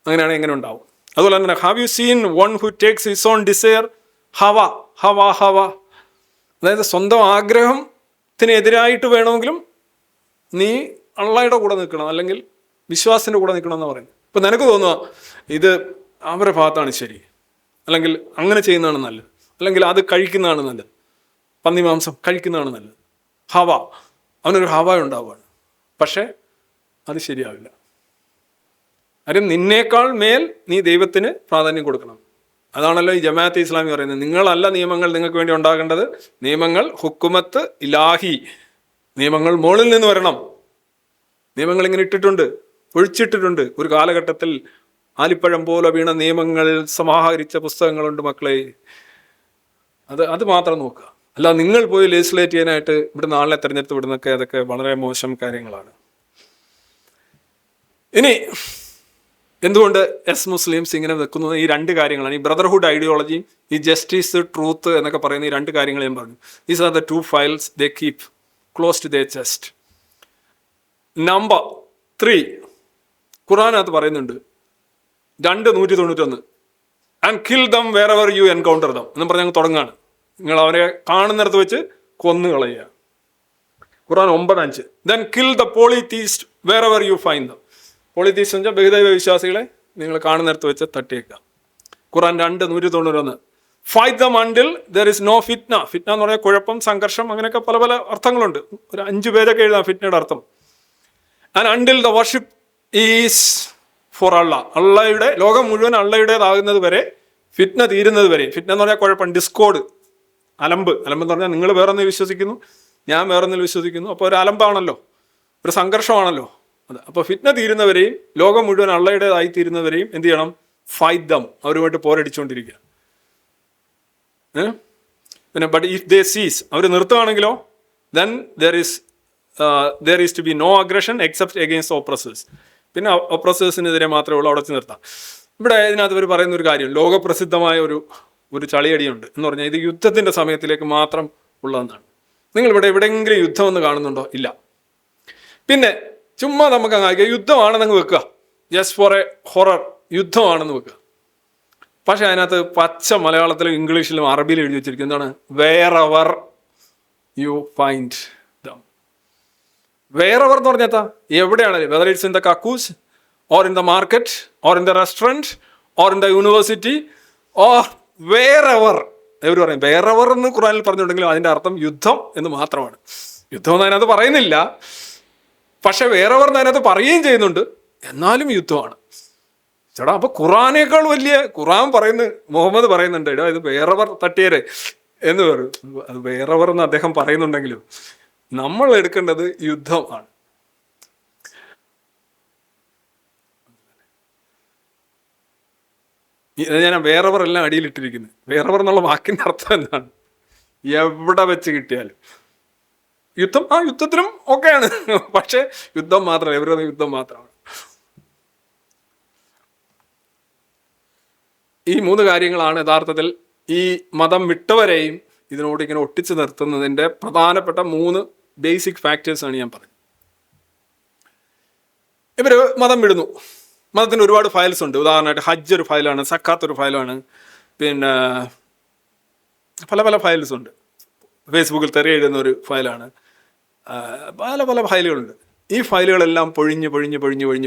അങ്ങനെയാണെങ്കിൽ എങ്ങനെ ഉണ്ടാവും? അതുപോലെ തന്നെ have you seen one who takes his own desire ഹവ ഹവ ഹവ, അതായത് സ്വന്തം ആഗ്രഹത്തിനെതിരായിട്ട് വേണമെങ്കിലും നീ അള്ളാഹയുടെ കൂടെ നിൽക്കണം, അല്ലെങ്കിൽ വിശ്വാസത്തിൻ്റെ കൂടെ നിൽക്കണം എന്ന് പറയുന്നത്. ഇപ്പം നിനക്ക് തോന്നുക ഇത് അവരുടെ ഭാഗത്താണ് ശരി, അല്ലെങ്കിൽ അങ്ങനെ ചെയ്യുന്നതാണ് നല്ലത്, അല്ലെങ്കിൽ അത് കഴിക്കുന്നതാണ് നല്ലത്, പന്നി മാംസം കഴിക്കുന്നതാണ് നല്ലത്, ഹവ, അവനൊരു ഹവ ഉണ്ടാവുകയാണ്. പക്ഷേ അത് ശരിയാവില്ല. കാര്യം നിന്നേക്കാൾ മേൽ നീ ദൈവത്തിന് പ്രാധാന്യം കൊടുക്കണം. അതാണല്ലോ ഈ ജമാഅത്തെ ഇസ്ലാമി പറയുന്നത്. നിങ്ങളല്ല നിയമങ്ങൾ നിങ്ങൾക്ക് വേണ്ടി ഉണ്ടാകേണ്ടത്, നിയമങ്ങൾ ഹുക്കുമത്ത് ഇലാഹി, നിയമങ്ങൾ മുകളിൽ നിന്ന് വരണം. നിയമങ്ങൾ ഇങ്ങനെ ഇട്ടിട്ടുണ്ട്, ഒഴിച്ചിട്ടിട്ടുണ്ട്. ഒരു കാലഘട്ടത്തിൽ ആലിപ്പഴം പോലെ വീണ നിയമങ്ങൾ സമാഹരിച്ച പുസ്തകങ്ങളുണ്ട് മക്കളെ. അത് മാത്രം നോക്കുക. അല്ല നിങ്ങൾ പോയി ലെജിസ്ലേറ്റ് ചെയ്യാനായിട്ട് ഇവിടുന്ന് ആളിനെ തിരഞ്ഞെടുത്ത് വിടുന്നൊക്കെ അതൊക്കെ വളരെ മോശം കാര്യങ്ങളാണ്. ഇനി എന്തുകൊണ്ട് മുസ്ലിംസ് ഇങ്ങനെ വെക്കുന്നത്? ഈ രണ്ട് കാര്യങ്ങളാണ്. ഈ ബ്രദർഹുഡ് ഐഡിയോളജി, ഈ ജസ്റ്റിസ് ട്രൂത്ത് എന്നൊക്കെ പറയുന്ന ഈ രണ്ട് കാര്യങ്ങൾ ഞാൻ പറഞ്ഞു. These are the two files they keep close to the chest. Number 3, ഖുർആനകത്ത് പറയുന്നുണ്ട് 2:191 and kill them wherever you encounter them എന്ന് പറഞ്ഞ് തുടങ്ങാണ്. നിങ്ങൾ അവരെ കാണുന്നിടത്ത് വെച്ച് കൊന്നു കളയുക. ഖുർആൻ 9:5 then kill the polytheist wherever you find them. Polytheist എന്ന് വെച്ചാൽ ബഹുദൈവ വിശ്വാസികളെ നിങ്ങൾ കാണുന്നിടത്ത് വെച്ച് തട്ടിയേക്കുക. ഖുർആൻ 2:191 fight them until there is no ഫിറ്റ്ന. ഫിറ്റ്ന എന്ന് പറഞ്ഞാൽ കുഴപ്പം, സംഘർഷം, അങ്ങനെയൊക്കെ പല പല അർത്ഥങ്ങളുണ്ട്. ഒരു 5 പേരൊക്കെ എഴുതാം ഫിറ്റ്നയുടെ അർത്ഥം. And until the worship is for അള്ള. അള്ളയുടെ ലോകം മുഴുവൻ അള്ളയുടേതാകുന്നത് വരെ, ഫിറ്റ്ന തീരുന്നത് വരെ. ഫിറ്റ്ന എന്ന് പറഞ്ഞാൽ കുഴപ്പം, ഡിസ്കോഡ്, അലമ്പ്. അലമ്പെന്ന് പറഞ്ഞാൽ നിങ്ങൾ വേറൊന്നിൽ വിശ്വസിക്കുന്നു, ഞാൻ വേറൊന്നിൽ വിശ്വസിക്കുന്നു, അപ്പോൾ ഒരു അലമ്പാണല്ലോ, ഒരു സംഘർഷമാണല്ലോ അത്. അപ്പോൾ ഫിറ്റ്ന തീരുന്നവരെയും ലോകം മുഴുവൻ അള്ളയുടേതായി തീരുന്നവരെയും എന്ത് ചെയ്യണം? ഫൈറ്റ് ദം, അവരുമായിട്ട് പോരടിച്ചുകൊണ്ടിരിക്കുക. പിന്നെ ബട്ട് ഇഫ് ദേ സീസ്, അവർ നിർത്തുകയാണെങ്കിലോ then there is to be no aggression except against oppressors. പിന്നെ ഒപ്രസേഴ്സിനെതിരെ മാത്രമേ ഉള്ളൂ അവിടെ നിർത്താം. ഇവിടെ ഇതിനകത്ത് ഇവർ പറയുന്ന ഒരു കാര്യം, ലോകപ്രസിദ്ധമായ ഒരു ചളിയടിയുണ്ട് എന്ന് പറഞ്ഞാൽ ഇത് യുദ്ധത്തിൻ്റെ സമയത്തിലേക്ക് മാത്രം ഉള്ളതെന്നാണ്. നിങ്ങളിവിടെ എവിടെയെങ്കിലും യുദ്ധം ഒന്ന് കാണുന്നുണ്ടോ? ഇല്ല. പിന്നെ ചുമ്മാ നമുക്ക് അങ്ങ് യുദ്ധമാണെന്നങ്ങ് വെക്കുക, ജസ്റ്റ് ഫോർ എ ഹൊറർ, യുദ്ധമാണെന്ന് വെക്കുക. പക്ഷെ അതിനകത്ത് പച്ച മലയാളത്തിലും ഇംഗ്ലീഷിലും അറബിയിലും എഴുതി വെച്ചിരിക്കും എന്താണ്? Wherever you find them. Wherever എന്ന് പറഞ്ഞാൽ എവിടെയാണ്? വെദർ ഇറ്റ്സ് ഇൻ ദ കക്കൂസ് or in the market or in the restaurant or in the university or wherever. Ever പറയും വേർ എവർ എന്ന് ഖുർആനിൽ പറഞ്ഞിട്ടുണ്ടെങ്കിലും അതിൻ്റെ അർത്ഥം യുദ്ധം എന്ന് മാത്രമാണ്. യുദ്ധം എന്ന് അതിനകത്ത് പറയുന്നില്ല, പക്ഷെ വേറെ അവർ അതിനകത്ത് പറയുകയും ചെയ്യുന്നുണ്ട്, എന്നാലും യുദ്ധമാണ് ചേട്ടാ. അപ്പൊ ഖുറാനേക്കാൾ വലിയ ഖുറാൻ മുഹമ്മദ് പറയുന്നുണ്ട് ഇടാ ഇത് വേറെവർ തട്ടിയരെ എന്ന് പറയും. അത് വേറെവർ എന്ന് അദ്ദേഹം പറയുന്നുണ്ടെങ്കിലും നമ്മൾ എടുക്കേണ്ടത് യുദ്ധമാണ്. ഞാൻ വേറെവർ എല്ലാം അടിയിലിട്ടിരിക്കുന്നത്. വേറെവർ എന്നുള്ള വാക്കിന്റെ അർത്ഥം എന്താണ്? എവിടെ വെച്ച് കിട്ടിയാലും യുദ്ധം. ആ യുദ്ധത്തിലും ഒക്കെയാണ്, പക്ഷെ യുദ്ധം മാത്രമല്ല, എവരുടെ യുദ്ധം മാത്രമാണ്. ഈ 3 കാര്യങ്ങളാണ് യഥാർത്ഥത്തിൽ ഈ മതം വിട്ടവരെയും ഇതിനോട് ഇങ്ങനെ ഒട്ടിച്ചു നിർത്തുന്നതിൻ്റെ പ്രധാനപ്പെട്ട 3 ബേസിക് ഫാക്ടേഴ്സാണ് ഞാൻ പറഞ്ഞത്. ഇവർ മതം വിടുന്നു. മതത്തിന് ഒരുപാട് ഫയൽസ് ഉണ്ട്. ഉദാഹരണമായിട്ട് ഹജ്ജ് ഒരു ഫയലാണ്, സക്കാത്ത് ഒരു ഫയലാണ്, പിന്നെ പല പല ഫയൽസ് ഉണ്ട്. ഫേസ്ബുക്കിൽ തെറി എഴുതുന്ന ഒരു ഫയലാണ്, പല പല ഫയലുകളുണ്ട്. ഈ ഫയലുകളെല്ലാം പൊഴിഞ്ഞ്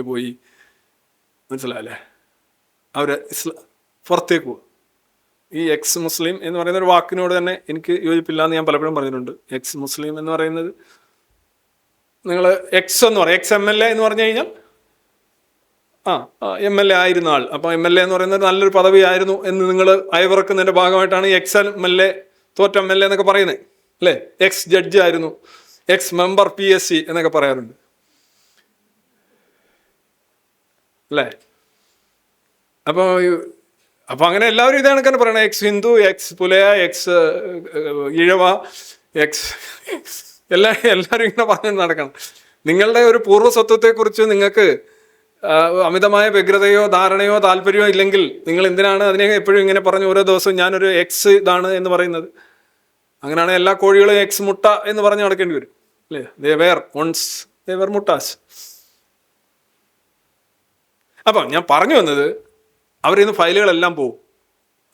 പോയി. മനസ്സിലായല്ലേ? അവർ പുറത്തേക്ക് പോകും. ഈ എക്സ് മുസ്ലിം എന്ന് പറയുന്ന ഒരു വാക്കിനോട് തന്നെ എനിക്ക് യോജിപ്പില്ല എന്ന് ഞാൻ പലപ്പോഴും പറഞ്ഞിട്ടുണ്ട്. എക്സ് മുസ്ലിം എന്ന് പറയുന്നത്, നിങ്ങൾ എക്സ് എന്ന് പറയും, എക്സ് MLA എന്ന് പറഞ്ഞു കഴിഞ്ഞാൽ MLA ആയിരുന്ന ആൾ. അപ്പോൾ MLA എന്ന് പറയുന്നത് നല്ലൊരു പദവി ആയിരുന്നു എന്ന് നിങ്ങൾ അയവിറക്കുന്നതിൻ്റെ ഭാഗമായിട്ടാണ് എക്സ് MLA, തോറ്റ MLA എന്നൊക്കെ പറയുന്നത് അല്ലേ? എക്സ് ജഡ്ജ് ആയിരുന്നു, എക്സ് മെമ്പർ PSC എന്നൊക്കെ പറയാറുണ്ട് അല്ലേ? അപ്പോൾ അങ്ങനെ എല്ലാവരും ഇതാണ് തന്നെ പറയണത്. Ex Hindu, ex Pulaya, ex Ezhava, ex എല്ലാവരും ഇങ്ങനെ പറഞ്ഞു നടക്കണം. നിങ്ങളുടെ ഒരു പൂർവ്വസ്വത്വത്തെക്കുറിച്ച് നിങ്ങൾക്ക് അമിതമായ വ്യഗ്രതയോ ധാരണയോ താല്പര്യമോ ഇല്ലെങ്കിൽ നിങ്ങൾ എന്തിനാണ് അതിനെ എപ്പോഴും ഇങ്ങനെ പറഞ്ഞ് ഓരോ ദിവസവും ഞാനൊരു എക്സ് ഇതാണ് എന്ന് പറയുന്നത്? അങ്ങനെയാണെങ്കിൽ എല്ലാ കോഴികളും എക്സ് മുട്ട എന്ന് പറഞ്ഞ് നടക്കേണ്ടി വരും അല്ലേ? ദേ വേർ മുട്ടാസ്. അപ്പം ഞാൻ പറഞ്ഞു വന്നത്, അവരിൽ നിന്ന് ഫയലുകളെല്ലാം പോകും.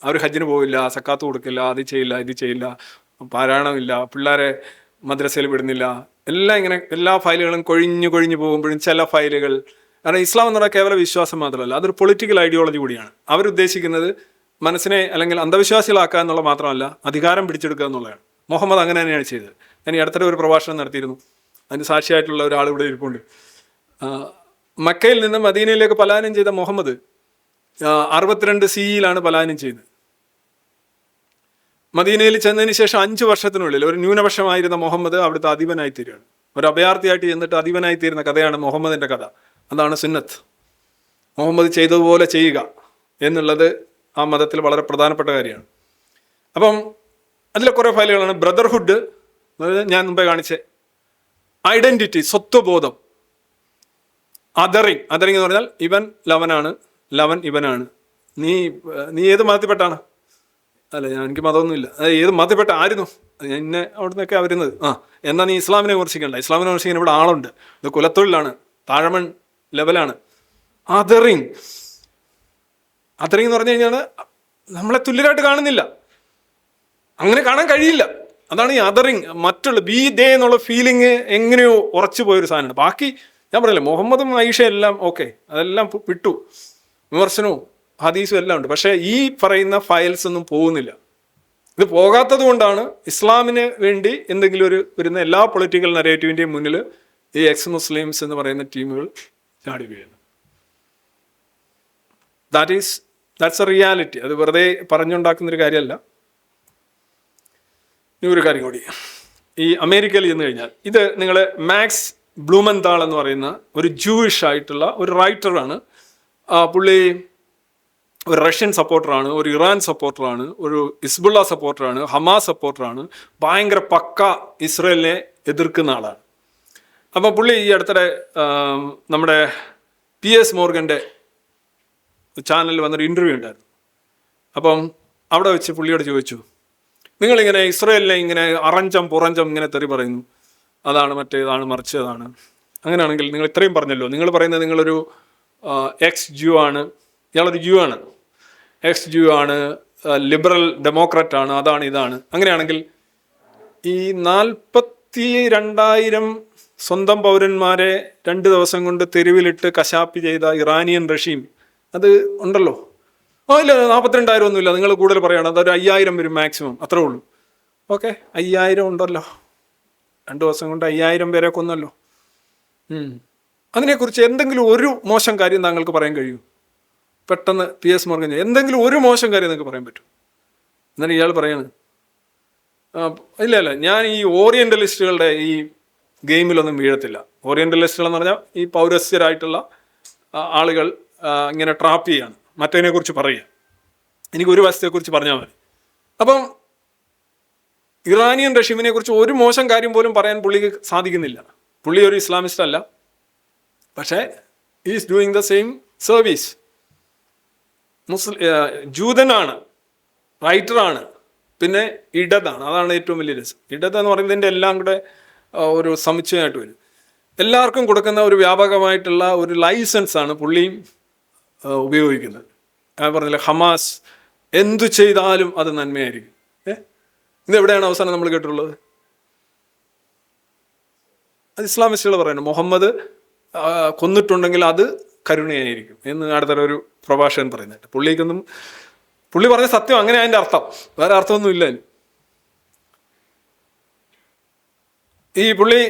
അവർ ഹജ്ജിന് പോവില്ല, സക്കാത്ത് കൊടുക്കില്ല, അത് ചെയ്യില്ല, ഇത് ചെയ്യില്ല, പാരായണമില്ല, പിള്ളേരെ മദ്രസയിൽ വിടുന്നില്ല, എല്ലാം ഇങ്ങനെ എല്ലാ ഫയലുകളും കൊഴിഞ്ഞു പോകുമ്പോഴും ചില ഫയലുകൾ, കാരണം ഇസ്ലാം എന്ന് പറഞ്ഞാൽ കേവല വിശ്വാസം മാത്രമല്ല, അതൊരു പൊളിറ്റിക്കൽ ഐഡിയോളജി കൂടിയാണ്. അവരുദ്ദേശിക്കുന്നത് മനസ്സിനെ അല്ലെങ്കിൽ അന്ധവിശ്വാസികളാക്കുക എന്നുള്ള മാത്രമല്ല, അധികാരം പിടിച്ചെടുക്കുക എന്നുള്ളതാണ്. മുഹമ്മദ് അങ്ങനെ തന്നെയാണ് ചെയ്തത്. ഞാൻ ഈ അടുത്തിടെ ഒരു പ്രഭാഷണം നടത്തിയിരുന്നു, അതിന് സാക്ഷിയായിട്ടുള്ള ഒരാൾ ഇവിടെ ഇരിപ്പുണ്ട്. മക്കയിൽ നിന്ന് മദീനയിലേക്ക് പലായനം ചെയ്ത മുഹമ്മദ് 62 CE പലായനം ചെയ്തത്. മദീനയിൽ ചെന്നതിന് ശേഷം 5 വർഷത്തിനുള്ളിൽ ഒരു ന്യൂനപക്ഷമായിരുന്ന മുഹമ്മദ് അവിടുത്തെ അധിപനായി തീരുകയാണ്. ഒരു അഭയാർത്ഥിയായിട്ട് ചെന്നിട്ട് അധിപനായി തീരുന്ന കഥയാണ് മുഹമ്മദിൻ്റെ കഥ. അതാണ് സുന്നത്ത്. മുഹമ്മദ് ചെയ്തതുപോലെ ചെയ്യുക എന്നുള്ളത് ആ മതത്തിൽ വളരെ പ്രധാനപ്പെട്ട കാര്യമാണ്. അപ്പം അതിലെ കുറേ ഫയലുകളാണ്. ബ്രദർഹുഡ്, ഞാൻ മുമ്പേ കാണിച്ച ഐഡന്റിറ്റി, സ്വത്വബോധം. അതറിങ് എന്ന് പറഞ്ഞാൽ ഇവൻ ലവനാണ്, ലവൻ ഇവനാണ്. നീ ഏത് മതത്തിൽപ്പെട്ടാണ്? അല്ല, എനിക്ക് മതമൊന്നുമില്ല. ഏത് മതത്തിൽപ്പെട്ട ആയിരുന്നു? എന്നെ അവിടെ നിന്നൊക്കെ വരുന്നത്. എന്നാൽ നീ ഇസ്ലാമിനെ വിമർശിക്കണ്ട. ഇസ്ലാമിനെ വിമർശിക്കാൻ ഇവിടെ ആളുണ്ട്. ഇത് കുലത്തൊഴിലാണ്, താഴമൺ ലെവലാണ്. അതറിങ് എന്ന് പറഞ്ഞു കഴിഞ്ഞാൽ നമ്മളെ തുല്യരായിട്ട് കാണുന്നില്ല, അങ്ങനെ കാണാൻ കഴിയില്ല. അതാണ് ഈ അതറിങ്. മറ്റുള്ള ബി ദേ എന്നുള്ള ഫീലിംഗ് എങ്ങനെയോ ഉറച്ചു പോയൊരു സാധനമാണ്. ബാക്കി ഞാൻ പറയില്ല, മുഹമ്മദും ആയിഷ എല്ലാം ഓക്കെ, അതെല്ലാം വിട്ടു, വിമർശനവും ഹദീസും എല്ലാം ഉണ്ട്. പക്ഷേ ഈ പറയുന്ന ഫയൽസ് ഒന്നും പോകുന്നില്ല. ഇത് പോകാത്തത് കൊണ്ടാണ് ഇസ്ലാമിന് വേണ്ടി എന്തെങ്കിലും വരുന്ന എല്ലാ പൊളിറ്റിക്കൽ നരേറ്റീവിൻ്റെയും മുന്നിൽ ഈ എക്സ് മുസ്ലിംസ് എന്ന് പറയുന്ന ടീമുകൾ ചാടി വീഴുന്നത്. That's A reality. അത് വെറുതെ പറഞ്ഞുണ്ടാക്കുന്നൊരു കാര്യമല്ല. ഈ ഒരു കാര്യം കൂടി, ഈ അമേരിക്കയിൽ ചെന്ന് കഴിഞ്ഞാൽ, ഇത് നിങ്ങൾ മാക്സ് ബ്ലൂമെന്താൾ എന്ന് പറയുന്ന ഒരു ജൂയിഷ് ആയിട്ടുള്ള ഒരു റൈറ്ററാണ്. പുള്ളി ഒരു റഷ്യൻ സപ്പോർട്ടറാണ്, ഒരു ഇറാൻ സപ്പോർട്ടറാണ്, ഒരു ഹിസ്ബുള്ള സപ്പോർട്ടറാണ്, ഹമാസ് സപ്പോർട്ടറാണ്, ഭയങ്കര പക്ക ഇസ്രയേലിനെ എതിർക്കുന്ന ആളാണ്. അപ്പോൾ പുള്ളി ഈ അടുത്തിടെ നമ്മുടെ PS മോർഗൻ്റെ ചാനലിൽ വന്നൊരു ഇൻ്റർവ്യൂ ഉണ്ടായിരുന്നു. അപ്പം അവിടെ വെച്ച് പുള്ളിയോട് ചോദിച്ചു, നിങ്ങളിങ്ങനെ ഇസ്രയേലിനെ ഇങ്ങനെ അറഞ്ചം പുറഞ്ചം ഇങ്ങനെ തെറി പറയുന്നു, അതാണ് മറ്റേതാണ് മറിച്ചതാണ്, അങ്ങനെയാണെങ്കിൽ നിങ്ങൾ ഇത്രയും പറഞ്ഞല്ലോ, നിങ്ങൾ പറയുന്നത് നിങ്ങളൊരു എക്സ് ജൂ ആണ്, ഇയാളൊരു ജൂ ആണ്, എക്സ് ജൂ ആണ്, ലിബറൽ ഡെമോക്രാറ്റ് ആണ്, അതാണ് ഇതാണ്. അങ്ങനെയാണെങ്കിൽ ഈ 42,000 സ്വന്തം പൗരന്മാരെ 2 ദിവസം കൊണ്ട് തെരുവിലിട്ട് കശാപ്പ് ചെയ്ത ഇറാനിയൻ റഷീം അത് ഉണ്ടല്ലോ. ഇല്ല 42,000 ഒന്നുമില്ല, നിങ്ങൾ കൂടുതൽ പറയുകയാണ്, അതൊരു 5,000 വരും മാക്സിമം, അത്രേ ഉള്ളൂ. ഓക്കെ, 5,000 ഉണ്ടല്ലോ, 2 ദിവസം കൊണ്ട് 5,000 പേരെ കൊന്നല്ലോ. അതിനെക്കുറിച്ച് എന്തെങ്കിലും ഒരു മോശം കാര്യം താങ്കൾക്ക് പറയാൻ കഴിയും? പെട്ടെന്ന് PS മോർഗൻ എന്തെങ്കിലും ഒരു മോശം കാര്യം നിങ്ങൾക്ക് പറയാൻ പറ്റും? എന്നാലും ഇയാൾ പറയാണ്, ഇല്ല ഞാൻ ഈ ഓറിയൻ്റലിസ്റ്റുകളുടെ ഈ ഗെയിമിലൊന്നും വീഴത്തില്ല. ഓറിയൻ്റലിസ്റ്റുകൾ എന്ന് പറഞ്ഞാൽ ഈ പൗരസ്യരായിട്ടുള്ള ആളുകൾ ഇങ്ങനെ ട്രാപ്പ് ചെയ്യാണ്, മറ്റതിനെക്കുറിച്ച് പറയുക, എനിക്ക് ഒരു വശത്തെക്കുറിച്ച് പറഞ്ഞാൽ മതി. അപ്പം ഇറാനിയൻ റഷീമിനെ കുറിച്ച് ഒരു മോശം കാര്യം പോലും പറയാൻ പുള്ളിക്ക് സാധിക്കുന്നില്ല. പുള്ളി ഒരു ഇസ്ലാമിസ്റ്റ് അല്ല, പക്ഷേ is doing the same service. ജൂതനാണ്, റൈറ്ററാണ്, പിന്നെ ഇടതാണ്. അതാണ് ഏറ്റവും വലിയ രസം. ഇടത് എന്ന് പറയുന്നതിൻ്റെ എല്ലാം കൂടെ ഒരു സമുച്ചയമായിട്ട് വരും. എല്ലാവർക്കും കൊടുക്കുന്ന ഒരു വ്യാപകമായിട്ടുള്ള ഒരു ലൈസൻസാണ് പുള്ളിയും ഉപയോഗിക്കുന്നത്. ഞാൻ പറഞ്ഞില്ല, ഹമാസ് എന്തു ചെയ്താലും അത് നന്മയായിരിക്കും. ഇതെവിടെയാണ് അവസാനം നമ്മൾ കേട്ടിട്ടുള്ളത്? അത് ഇസ്ലാമിസ്റ്റുകൾ പറയുന്നത് മുഹമ്മദ് കൊന്നിട്ടുണ്ടെങ്കിൽ അത് കരുണയായിരിക്കും എന്ന് അടുത്തൊരു ഒരു പ്രഭാഷകൻ പറയുന്നുണ്ട്. പുള്ളി പറഞ്ഞ സത്യം അങ്ങനെ, അതിൻ്റെ അർത്ഥം വേറെ അർത്ഥമൊന്നും ഇല്ല. ഈ പുള്ളി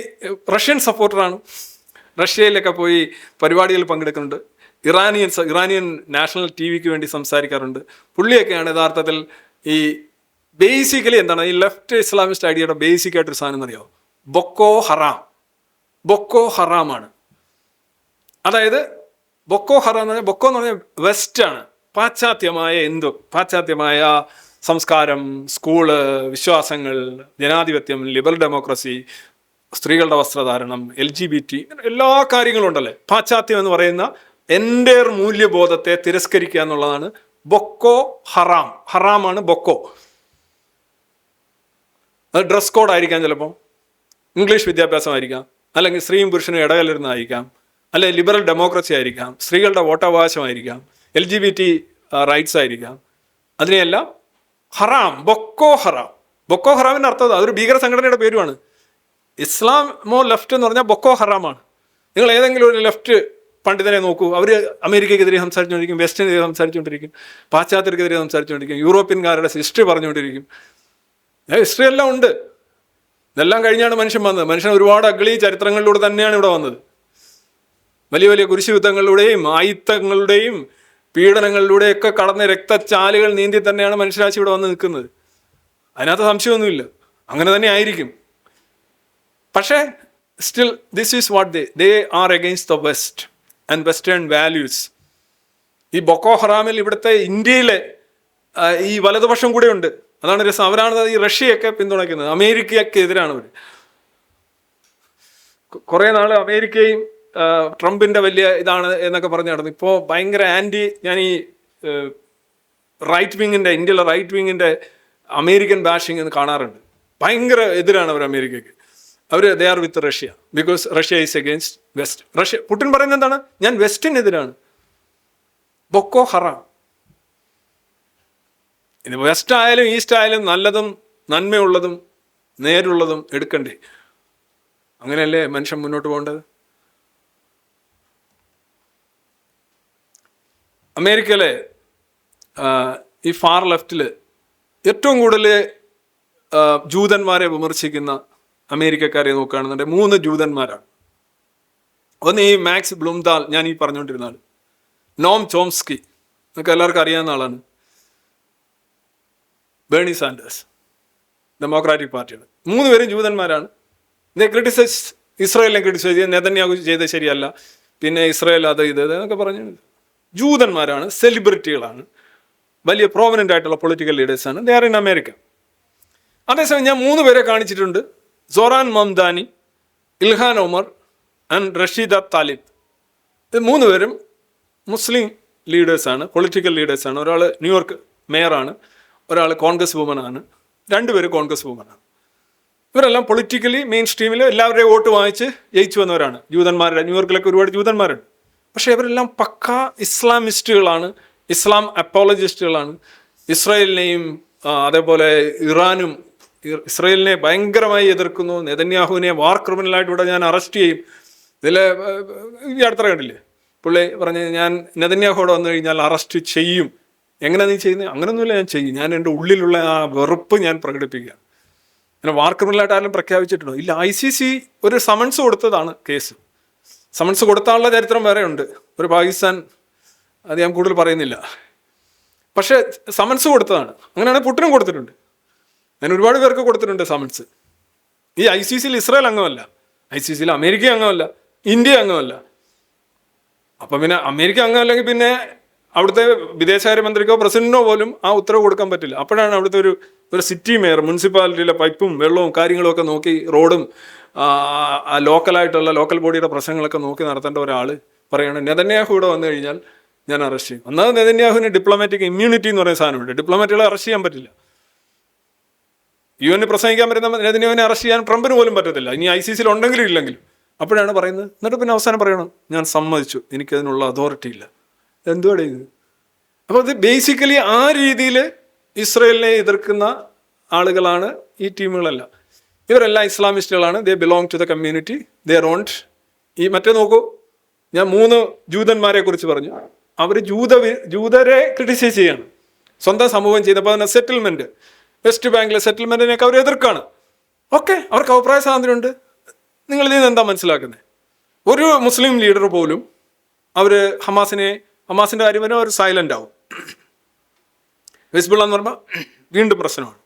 റഷ്യൻ സപ്പോർട്ടറാണ്, റഷ്യയിലൊക്കെ പോയി പരിപാടികളിൽ പങ്കെടുക്കുന്നുണ്ട്, ഇറാനിയൻ നാഷണൽ TV വേണ്ടി സംസാരിക്കാറുണ്ട്. പുള്ളിയൊക്കെയാണ് യഥാർത്ഥത്തിൽ ഈ ബേസിക്കലി എന്താണ് ഈ ലെഫ്റ്റ് ഇസ്ലാമിസ്റ്റ് ഐഡിയയുടെ ബേസിക് ആയിട്ടൊരു സാധനം എന്നറിയാമോ? ബൊക്കോ ഹറാമാണ്. അതായത് ബൊക്കോ ഹറാം എന്ന് പറഞ്ഞാൽ, ബൊക്കോ എന്ന് പറഞ്ഞാൽ വെസ്റ്റാണ്, പാശ്ചാത്യമായ സംസ്കാരം, സ്കൂള്, വിശ്വാസങ്ങൾ, ജനാധിപത്യം, ലിബറൽ ഡെമോക്രസി, സ്ത്രീകളുടെ വസ്ത്രധാരണം, LGBT, എല്ലാ കാര്യങ്ങളും ഉണ്ടല്ലേ. പാശ്ചാത്യം എന്ന് പറയുന്ന എൻ്റെ മൂല്യബോധത്തെ തിരസ്കരിക്കുക എന്നുള്ളതാണ് ബൊക്കോ ഹറാം. ഹറാമാണ് ബൊക്കോ. അത് ഡ്രസ് കോഡായിരിക്കാം, ചിലപ്പോൾ ഇംഗ്ലീഷ് വിദ്യാഭ്യാസമായിരിക്കാം, അല്ലെങ്കിൽ സ്ത്രീയും പുരുഷനും ഇടകലരുന്നതായിരിക്കാം, അല്ലെ ലിബറൽ ഡെമോക്രസി ആയിരിക്കാം, സ്ത്രീകളുടെ വോട്ടവകാശമായിരിക്കാം, LGBT റൈറ്റ്സ് ആയിരിക്കാം. അതിനെയെല്ലാം ഹറാം, ബൊക്കോ ഹറാം. ബൊക്കോ ഹറാമിൻ്റെ അർത്ഥം അതൊരു ഭീകര സംഘടനയുടെ പേരുമാണ്. ഇസ്ലാമോ ലെഫ്റ്റ് എന്ന് പറഞ്ഞാൽ ബൊക്കോ ഹറാമാണ്. നിങ്ങൾ ഏതെങ്കിലും ഒരു ലെഫ്റ്റ് പണ്ഡിതനെ നോക്കൂ, അവർ അമേരിക്കയ്ക്കെതിരെ സംസാരിച്ചുകൊണ്ടിരിക്കും, വെസ്റ്റിനെതിരെ സംസാരിച്ചുകൊണ്ടിരിക്കും, പാശ്ചാത്യർക്കെതിരെ സംസാരിച്ചുകൊണ്ടിരിക്കും, യൂറോപ്യൻകാരുടെ ഹിസ്റ്ററി പറഞ്ഞുകൊണ്ടിരിക്കും. ഹിസ്റ്ററി എല്ലാം ഉണ്ട്. ഇതെല്ലാം കഴിഞ്ഞാണ് മനുഷ്യൻ വന്നത്. മനുഷ്യൻ ഒരുപാട് അഗ്ലി ചരിത്രങ്ങളിലൂടെ തന്നെയാണ് ഇവിടെ വന്നത്. വലിയ വലിയ കുരിശു യുദ്ധങ്ങളിലൂടെയും ആയുധങ്ങളുടെയും പീഡനങ്ങളിലൂടെയൊക്കെ കടന്ന് രക്തച്ചാലുകൾ നീന്തി തന്നെയാണ് മനുഷ്യരാശി ഇവിടെ വന്ന് നിൽക്കുന്നത്. അതിനകത്ത് സംശയമൊന്നുമില്ല, അങ്ങനെ തന്നെ ആയിരിക്കും. പക്ഷേ still this is what they are against the west and western values. ഈ ബൊക്കോ ഹറാമിൽ ഇവിടുത്തെ ഇന്ത്യയിലെ ഈ വലതുപക്ഷം കൂടെ ഉണ്ട്. അതാണ് രസം. അവരാണ് ഈ റഷ്യയൊക്കെ പിന്തുണയ്ക്കുന്നത്. അമേരിക്കയ്ക്ക് എതിരാണ് അവർ. കുറേ നാൾ അമേരിക്കയും ട്രംപിൻ്റെ വലിയ ഇതാണ് എന്നൊക്കെ പറഞ്ഞു നടന്നു. ഇപ്പോൾ ഭയങ്കര ഞാൻ ഈ റൈറ്റ് വിങ്ങിൻ്റെ, ഇന്ത്യയിലെ റൈറ്റ് വിങ്ങിൻ്റെ അമേരിക്കൻ ബാഷിങ് എന്ന് കാണാറുണ്ട്. ഭയങ്കര എതിരാണ് അവർ അമേരിക്കയ്ക്ക്. They are with Russia because Russia is against west. Putin പറയുന്നത് എന്താണ്? ഞാൻ വെസ്റ്റിനെതിരാണ്. ബൊക്കോ ഹറാം. ഇത് വെസ്റ്റ് ആയാലും ഈസ്റ്റ് ആയാലും നല്ലതും നന്മയുള്ളതും നേരുള്ളതും എടുക്കണ്ടേ? അങ്ങനെയല്ലേ മനുഷ്യൻ മുന്നോട്ട് പോകേണ്ടത്? അമേരിക്കയിലെ ഈ ഫാർ ലെഫ്റ്റിൽ ഏറ്റവും കൂടുതൽ ജൂതന്മാരെ വിമർശിക്കുന്ന അമേരിക്കക്കാരെ നോക്കുകയാണെന്നുണ്ടെങ്കിൽ 3 ജൂതന്മാരാണ്. ഒന്ന് ഈ മാക്സ് ബ്ലൂംദാൽ, ഞാൻ ഈ പറഞ്ഞുകൊണ്ടിരുന്ന ആൾ. നോം ചോംസ്കി, നമുക്ക് എല്ലാവർക്കും അറിയാവുന്ന ആളാണ്. ബേണി സാൻഡേഴ്സ്, ഡെമോക്രാറ്റിക് പാർട്ടിയാണ്. 3 പേരും ജൂതന്മാരാണ്. ക്രിട്ടിസൈസ് ഇസ്രായേലിനെ ക്രിട്ടിസൈസ് ചെയ്ത് നെതന്യാഹു ചെയ്തത് ശരിയല്ല, പിന്നെ ഇസ്രായേൽ അത് ഇത് എന്നൊക്കെ പറഞ്ഞു. ജൂതന്മാരാണ്, സെലിബ്രിറ്റികളാണ്, വലിയ പ്രോമിനൻ്റ് ആയിട്ടുള്ള പൊളിറ്റിക്കൽ ലീഡേഴ്സാണ്. They are in America. അതേസമയം ഞാൻ 3 പേരെ കാണിച്ചിട്ടുണ്ട്. Zohran Mamdani, Ilhan Omar and Rashida Tlaib. ഇത് 3 പേരും മുസ്ലിം ലീഡേഴ്സാണ്, പൊളിറ്റിക്കൽ ലീഡേഴ്സാണ്. ഒരാൾ ന്യൂയോർക്ക് മേയറാണ്, ഒരാൾ കോൺഗ്രസ് വുമനാണ്, 2 പേര് കോൺഗ്രസ് വുമനാണ്. ഇവരെല്ലാം പൊളിറ്റിക്കലി മെയിൻ സ്ട്രീമിൽ എല്ലാവരുടെയും വോട്ട് വാങ്ങിച്ച് ജയിച്ചു വന്നവരാണ്. ജൂതന്മാരുടെ ന്യൂയോർക്കിലൊക്കെ ഒരുപാട് ജൂതന്മാരുണ്ട്. പക്ഷേ ഇവരെല്ലാം പക്കാ ഇസ്ലാമിസ്റ്റുകളാണ്, ഇസ്ലാം അപ്പോളജിസ്റ്റുകളാണ്. ഇസ്രായേലിനെയും അതേപോലെ ഇസ്രായേലിനെ ഭയങ്കരമായി എതിർക്കുന്നു. നെതന്യാഹുവിനെ വാർ ക്രിമിനലായിട്ട് ഇവിടെ ഞാൻ അറസ്റ്റ് ചെയ്യും. ഇതിൽ ഈ അടുത്ത കണ്ടില്ലേ, പുള്ളി പറഞ്ഞ് ഞാൻ നെതന്യാഹുവിടെ വന്നു കഴിഞ്ഞാൽ അറസ്റ്റ് ചെയ്യും. എങ്ങനെ നീ ചെയ്യുന്നത്? അങ്ങനെയൊന്നുമില്ല, ഞാൻ ചെയ്യും. ഞാൻ എൻ്റെ ഉള്ളിലുള്ള ആ വെറുപ്പ് ഞാൻ പ്രകടിപ്പിക്കുക. അങ്ങനെ വാർ ക്രിമിനലായിട്ട് ആരും പ്രഖ്യാപിച്ചിട്ടുണ്ടോ? ഇല്ല. ICC ഒരു സമൻസ് കൊടുത്തതാണ് കേസ്. സമൻസ് കൊടുത്താനുള്ള ചരിത്രം വേറെ ഉണ്ട്. ഒരു പാകിസ്ഥാൻ, അത് ഞാൻ കൂടുതൽ പറയുന്നില്ല. പക്ഷേ സമൻസ് കൊടുത്തതാണ്. അങ്ങനെയാണ് പുട്ടിനും കൊടുത്തിട്ടുണ്ട്. ഞാൻ ഒരുപാട് പേർക്ക് കൊടുത്തിട്ടുണ്ട് സമൻസ്. ഈ ICCയിൽ ഇസ്രായേൽ അംഗമല്ല, ICCയിൽ അമേരിക്ക അംഗമല്ല, ഇന്ത്യ അംഗമല്ല. അപ്പം പിന്നെ അമേരിക്ക അംഗമല്ലെങ്കിൽ പിന്നെ അവിടുത്തെ വിദേശകാര്യമന്ത്രിക്കോ പ്രസിഡന്റിനോ പോലും ആ ഉത്തരവ് കൊടുക്കാൻ പറ്റില്ല. അപ്പോഴാണ് അവിടുത്തെ ഒരു സിറ്റി മേയർ മുനിസിപ്പാലിറ്റിയിലെ പൈപ്പും വെള്ളവും കാര്യങ്ങളും ഒക്കെ നോക്കി, റോഡും ലോക്കൽ ബോഡിയുടെ പ്രശ്നങ്ങളൊക്കെ നോക്കി നടത്തേണ്ട ഒരാൾ പറയുകയാണ് നെതന്യാഹു ഇവിടെ വന്നു കഴിഞ്ഞാൽ ഞാൻ അറസ്റ്റ് ചെയ്യും. ഒന്നാമത് നെതന്യാഹുവിന് ഡിപ്ലോമാറ്റിക് ഇമ്മ്യൂണിറ്റി എന്ന് പറയുന്ന സാധനമുണ്ട്. ഡിപ്ലോമാറ്റുകളെ അറസ്റ്റ് ചെയ്യാൻ പറ്റില്ല. UN പ്രസംഗിക്കാൻ പറ്റുന്ന നെതന്യാഹുവിനെ അറസ്റ്റ് ചെയ്യാൻ ട്രംപിന് പോലും പറ്റത്തില്ല. ഇനി ICCയിൽ ഉണ്ടെങ്കിലും ഇല്ലെങ്കിലും. അപ്പോഴാണ് പറയുന്നത്. എന്നിട്ട് പിന്നെ അവസാനം പറയണം ഞാൻ സമ്മതിച്ചു, എനിക്കതിനുള്ള അതോറിറ്റി ഇല്ല. എന്തുവാണ് ഇത്? അപ്പോൾ ഇത് ബേസിക്കലി ആ രീതിയിൽ ഇസ്രായേലിനെ എതിർക്കുന്ന ആളുകളാണ് ഈ ടീമുകളെല്ലാം. ഇവരെല്ലാം ഇസ്ലാമിസ്റ്റുകളാണ്. They belong to the community, they റോണ്ട്. ഈ മറ്റേ നോക്കൂ, ഞാൻ 3 ജൂതന്മാരെ കുറിച്ച് പറഞ്ഞു. അവർ ജൂതരെ ക്രിട്ടിസൈസ് ചെയ്യാണ്. സ്വന്തം സമൂഹം ചെയ്തപ്പോൾ തന്നെ സെറ്റിൽമെൻറ്റ്, വെസ്റ്റ് ബാങ്കിലെ സെറ്റിൽമെൻറ്റിനെയൊക്കെ അവർ എതിർക്കാണ്. ഓക്കെ, അവർക്ക് അഭിപ്രായ സ്വാതന്ത്ര്യമുണ്ട്. നിങ്ങൾ ഇതിൽ നിന്ന് എന്താ മനസ്സിലാക്കുന്നത്? ഒരു മുസ്ലിം ലീഡർ പോലും അവർ ഹമാസിൻ്റെ കാര്യം വരെ അവർ സൈലൻ്റ് ആവും. ഹിസ്ബുള്ള എന്ന് പറയുമ്പോൾ വീണ്ടും പ്രശ്നമാണ്.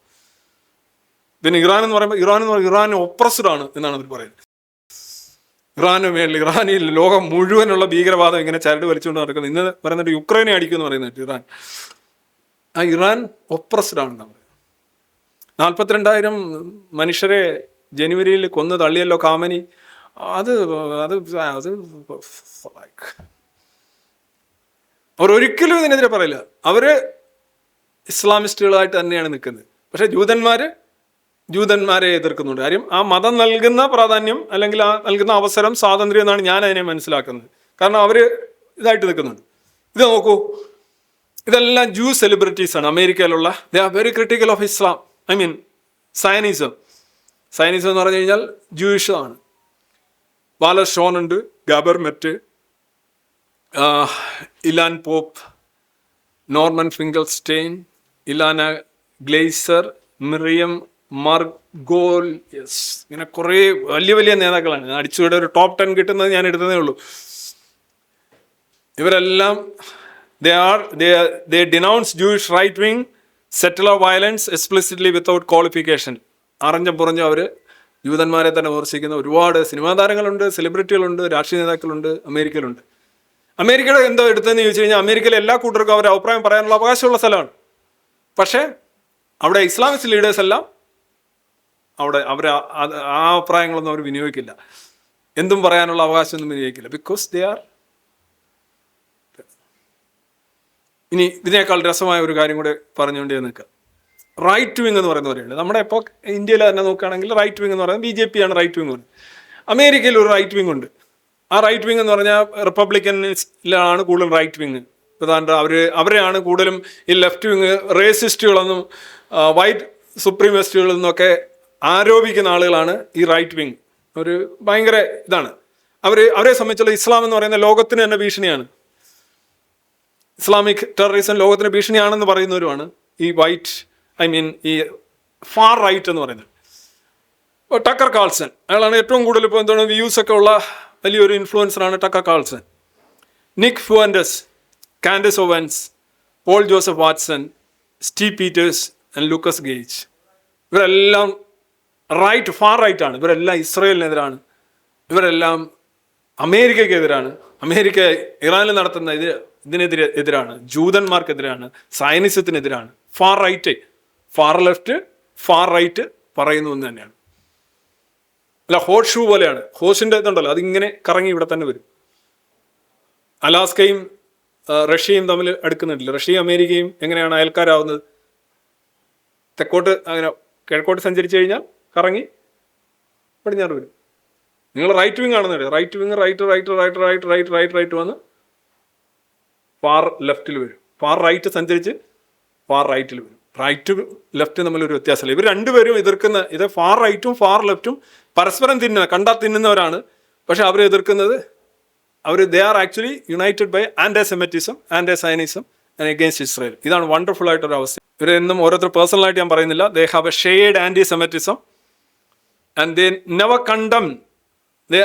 പിന്നെ ഇറാൻ എന്ന് പറയുമ്പോൾ ഇറാൻ ഒപ്രസ്ഡ് ആണ് എന്നാണ് അവർ പറയുന്നത്. ഇറാനിൽ ലോകം മുഴുവനുള്ള ഭീകരവാദം ഇങ്ങനെ ചരട് വലിച്ചുകൊണ്ട് നടക്കുന്നത്. ഇന്ന് പറയുന്നത് യുക്രൈനെ അടിക്കുമെന്ന് പറയുന്നത് ഇറാൻ ഒപ്രസ്ഡ് ആണെന്ന് പറയുന്നത്. 42,000 മനുഷ്യരെ ജനുവരിയിൽ കൊന്നു തള്ളിയല്ലോ കാമനി. അത് അവരൊരിക്കലും ഇതിനെതിരെ പറയില്ല. അവർ ഇസ്ലാമിസ്റ്റുകളായിട്ട് തന്നെയാണ് നിൽക്കുന്നത്. പക്ഷേ ജൂതന്മാരെ എതിർക്കുന്നുണ്ട്. കാര്യം ആ മതം നൽകുന്ന പ്രാധാന്യം അല്ലെങ്കിൽ ആ നൽകുന്ന അവസരം, സ്വാതന്ത്ര്യം എന്നാണ് ഞാൻ അതിനെ മനസ്സിലാക്കുന്നത്. കാരണം അവർ ഇതായിട്ട് നിൽക്കുന്നുണ്ട്. ഇത് നോക്കൂ, ഇതെല്ലാം ജൂ സെലിബ്രിറ്റീസ് ആണ് അമേരിക്കയിലുള്ള. They are very critical of Islam, I mean Zionism. Zionism എന്ന് പറഞ്ഞു കഴിഞ്ഞാൽ ജൂയിഷ് ആണ്. വാലസ് ഷോൺ ഉണ്ട്, Gabor Maté, Ilan Pappe, Norman Finkelstein, Ilana Glazer, Miriam Margolyes, ഇങ്ങനെ കുറേ വലിയ വലിയ നേതാക്കളാണ്. അടിച്ചുകൂടെ ഒരു ടോപ്പ് 10 കിട്ടുന്നത് ഞാൻ എടുത്തതേ ഉള്ളൂ. ഇവരെല്ലാം they denounce Jewish right wing settler violence explicitly without qualification. അറിഞ്ഞും പുറഞ്ഞും അവർ ജൂതന്മാരെ തന്നെ വിമർശിക്കുന്ന ഒരുപാട് സിനിമാ താരങ്ങളുണ്ട്, സെലിബ്രിറ്റികളുണ്ട്, രാഷ്ട്രീയ നേതാക്കളുണ്ട് അമേരിക്കയിലുണ്ട്. അമേരിക്കയുടെ എന്തോ എടുത്തതെന്ന് ചോദിച്ചു കഴിഞ്ഞാൽ അമേരിക്കയിലെ എല്ലാ കൂട്ടർക്കും അവരുടെ അഭിപ്രായം പറയാനുള്ള അവകാശമുള്ള സ്ഥലമാണ്. പക്ഷേ അവിടെ ഇസ്ലാമിസ്റ്റ് ലീഡേഴ്സ് എല്ലാം അവിടെ ആ അഭിപ്രായങ്ങളൊന്നും അവർ വിനിയോഗിക്കില്ല. എന്തും പറയാനുള്ള അവകാശമൊന്നും വിനിയോഗിക്കില്ല. Because they are. ഇനി ഇതിനേക്കാൾ രസമായ ഒരു കാര്യം കൂടെ പറഞ്ഞുകൊണ്ടേ നിൽക്കുക. റൈറ്റ് വിങ് എന്ന് പറയുന്നവരുണ്ട്. നമ്മുടെ ഇപ്പോൾ ഇന്ത്യയിൽ തന്നെ നോക്കുകയാണെങ്കിൽ റൈറ്റ് വിങ് എന്ന് പറയുന്നത് BJP ആണ് റൈറ്റ് വിങ് എന്ന്. അമേരിക്കയിൽ ഒരു റൈറ്റ് വിങ് ഉണ്ട്. ആ റൈറ്റ് വിങ് എന്ന് പറഞ്ഞാൽ റിപ്പബ്ലിക്കനിലാണ് കൂടുതലും റൈറ്റ് വിങ്. പ്രധാന അവരെയാണ് കൂടുതലും ഈ ലെഫ്റ്റ് വിങ് റേസിസ്റ്റുകളെന്നും വൈറ്റ് സുപ്രീമിസ്റ്റുകളെന്നൊക്കെ ആരോപിക്കുന്ന ആളുകളാണ് ഈ റൈറ്റ് വിങ്. ഒരു ഭയങ്കര ഇതാണ്. അവരെ സംബന്ധിച്ചുള്ള ഇസ്ലാം എന്ന് പറയുന്ന ലോകത്തിന് തന്നെ ഭീഷണിയാണ്. ഇസ്ലാമിക് ടെററിസം ലോകത്തിന് ഭീഷണിയാണെന്ന് പറയുന്നവരുമാണ് ഈ ഈ ഫാർ റൈറ്റ് എന്ന് പറയുന്നത്. ടക്കർ കാൾസൺ, അയാളാണ് ഏറ്റവും കൂടുതൽ ഇപ്പോൾ എന്താണ് വ്യൂസ് ഒക്കെ ഉള്ള വലിയൊരു ഇൻഫ്ലുവൻസറാണ് Tucker Carlson. Nick Fuentes, Candace Owens, Paul Joseph Watson, Steve Peters and Lucas Gage, ഇവരെല്ലാം ഫാർ റൈറ്റ് ആണ്. ഇവരെല്ലാം ഇസ്രയേലിനെതിരാണ്. ഇവരെല്ലാം അമേരിക്കയ്ക്കെതിരാണ്. അമേരിക്ക ഇറാനിൽ നടത്തുന്ന ഇതിനെതിരാണ്, ജൂതന്മാർക്കെതിരാണ്, സയനിസത്തിനെതിരാണ്. Far right, far left, far right പറയുന്നു എന്ന് തന്നെയാണ്. അല്ല, ഹോട്ട് ഷൂ പോലെയാണ്. ഹോസിൻ്റെ ഇതുണ്ടല്ലോ, അതിങ്ങനെ കറങ്ങി ഇവിടെ തന്നെ വരും. അലാസ്കയും റഷ്യയും തമ്മിൽ അടുക്കുന്നുണ്ടല്ലോ. റഷ്യയും അമേരിക്കയും എങ്ങനെയാണ് അയൽക്കാരാവുന്നത്? തെക്കോട്ട് അങ്ങനെ കിഴക്കോട്ട് സഞ്ചരിച്ചു കഴിഞ്ഞാൽ കറങ്ങി പടിഞ്ഞാറ് വരും. നിങ്ങൾ റൈറ്റ് വിങ് ആണെന്നുണ്ട്, റൈറ്റ് വിങ് റൈറ്റ് വന്ന് ഫാർ ലെഫ്റ്റിൽ വരും. ഫാർ റൈറ്റ് സഞ്ചരിച്ച് ഫാർ റൈറ്റിൽ വരും. റൈറ്റ് ലെഫ്റ്റ് തമ്മിലൊരു വ്യത്യാസമില്ല. ഇവർ രണ്ടുപേരും എതിർക്കുന്ന ഇത് ഫാർ റൈറ്റും ഫാർ ലെഫ്റ്റും പരസ്പരം കണ്ടാൽ തിന്നുന്നവരാണ്. പക്ഷെ അവർ എതിർക്കുന്നത് they are actually united by antisemitism, anti Zionism and against Israel. ഇതാണ് വണ്ടർഫുൾ ആയിട്ടൊരു അവസ്ഥ. ഇവരെന്നും ഓരോരുത്തർ പേഴ്സണലായിട്ട് ഞാൻ പറയുന്നില്ല. They have a shared antisemitism and they never condemn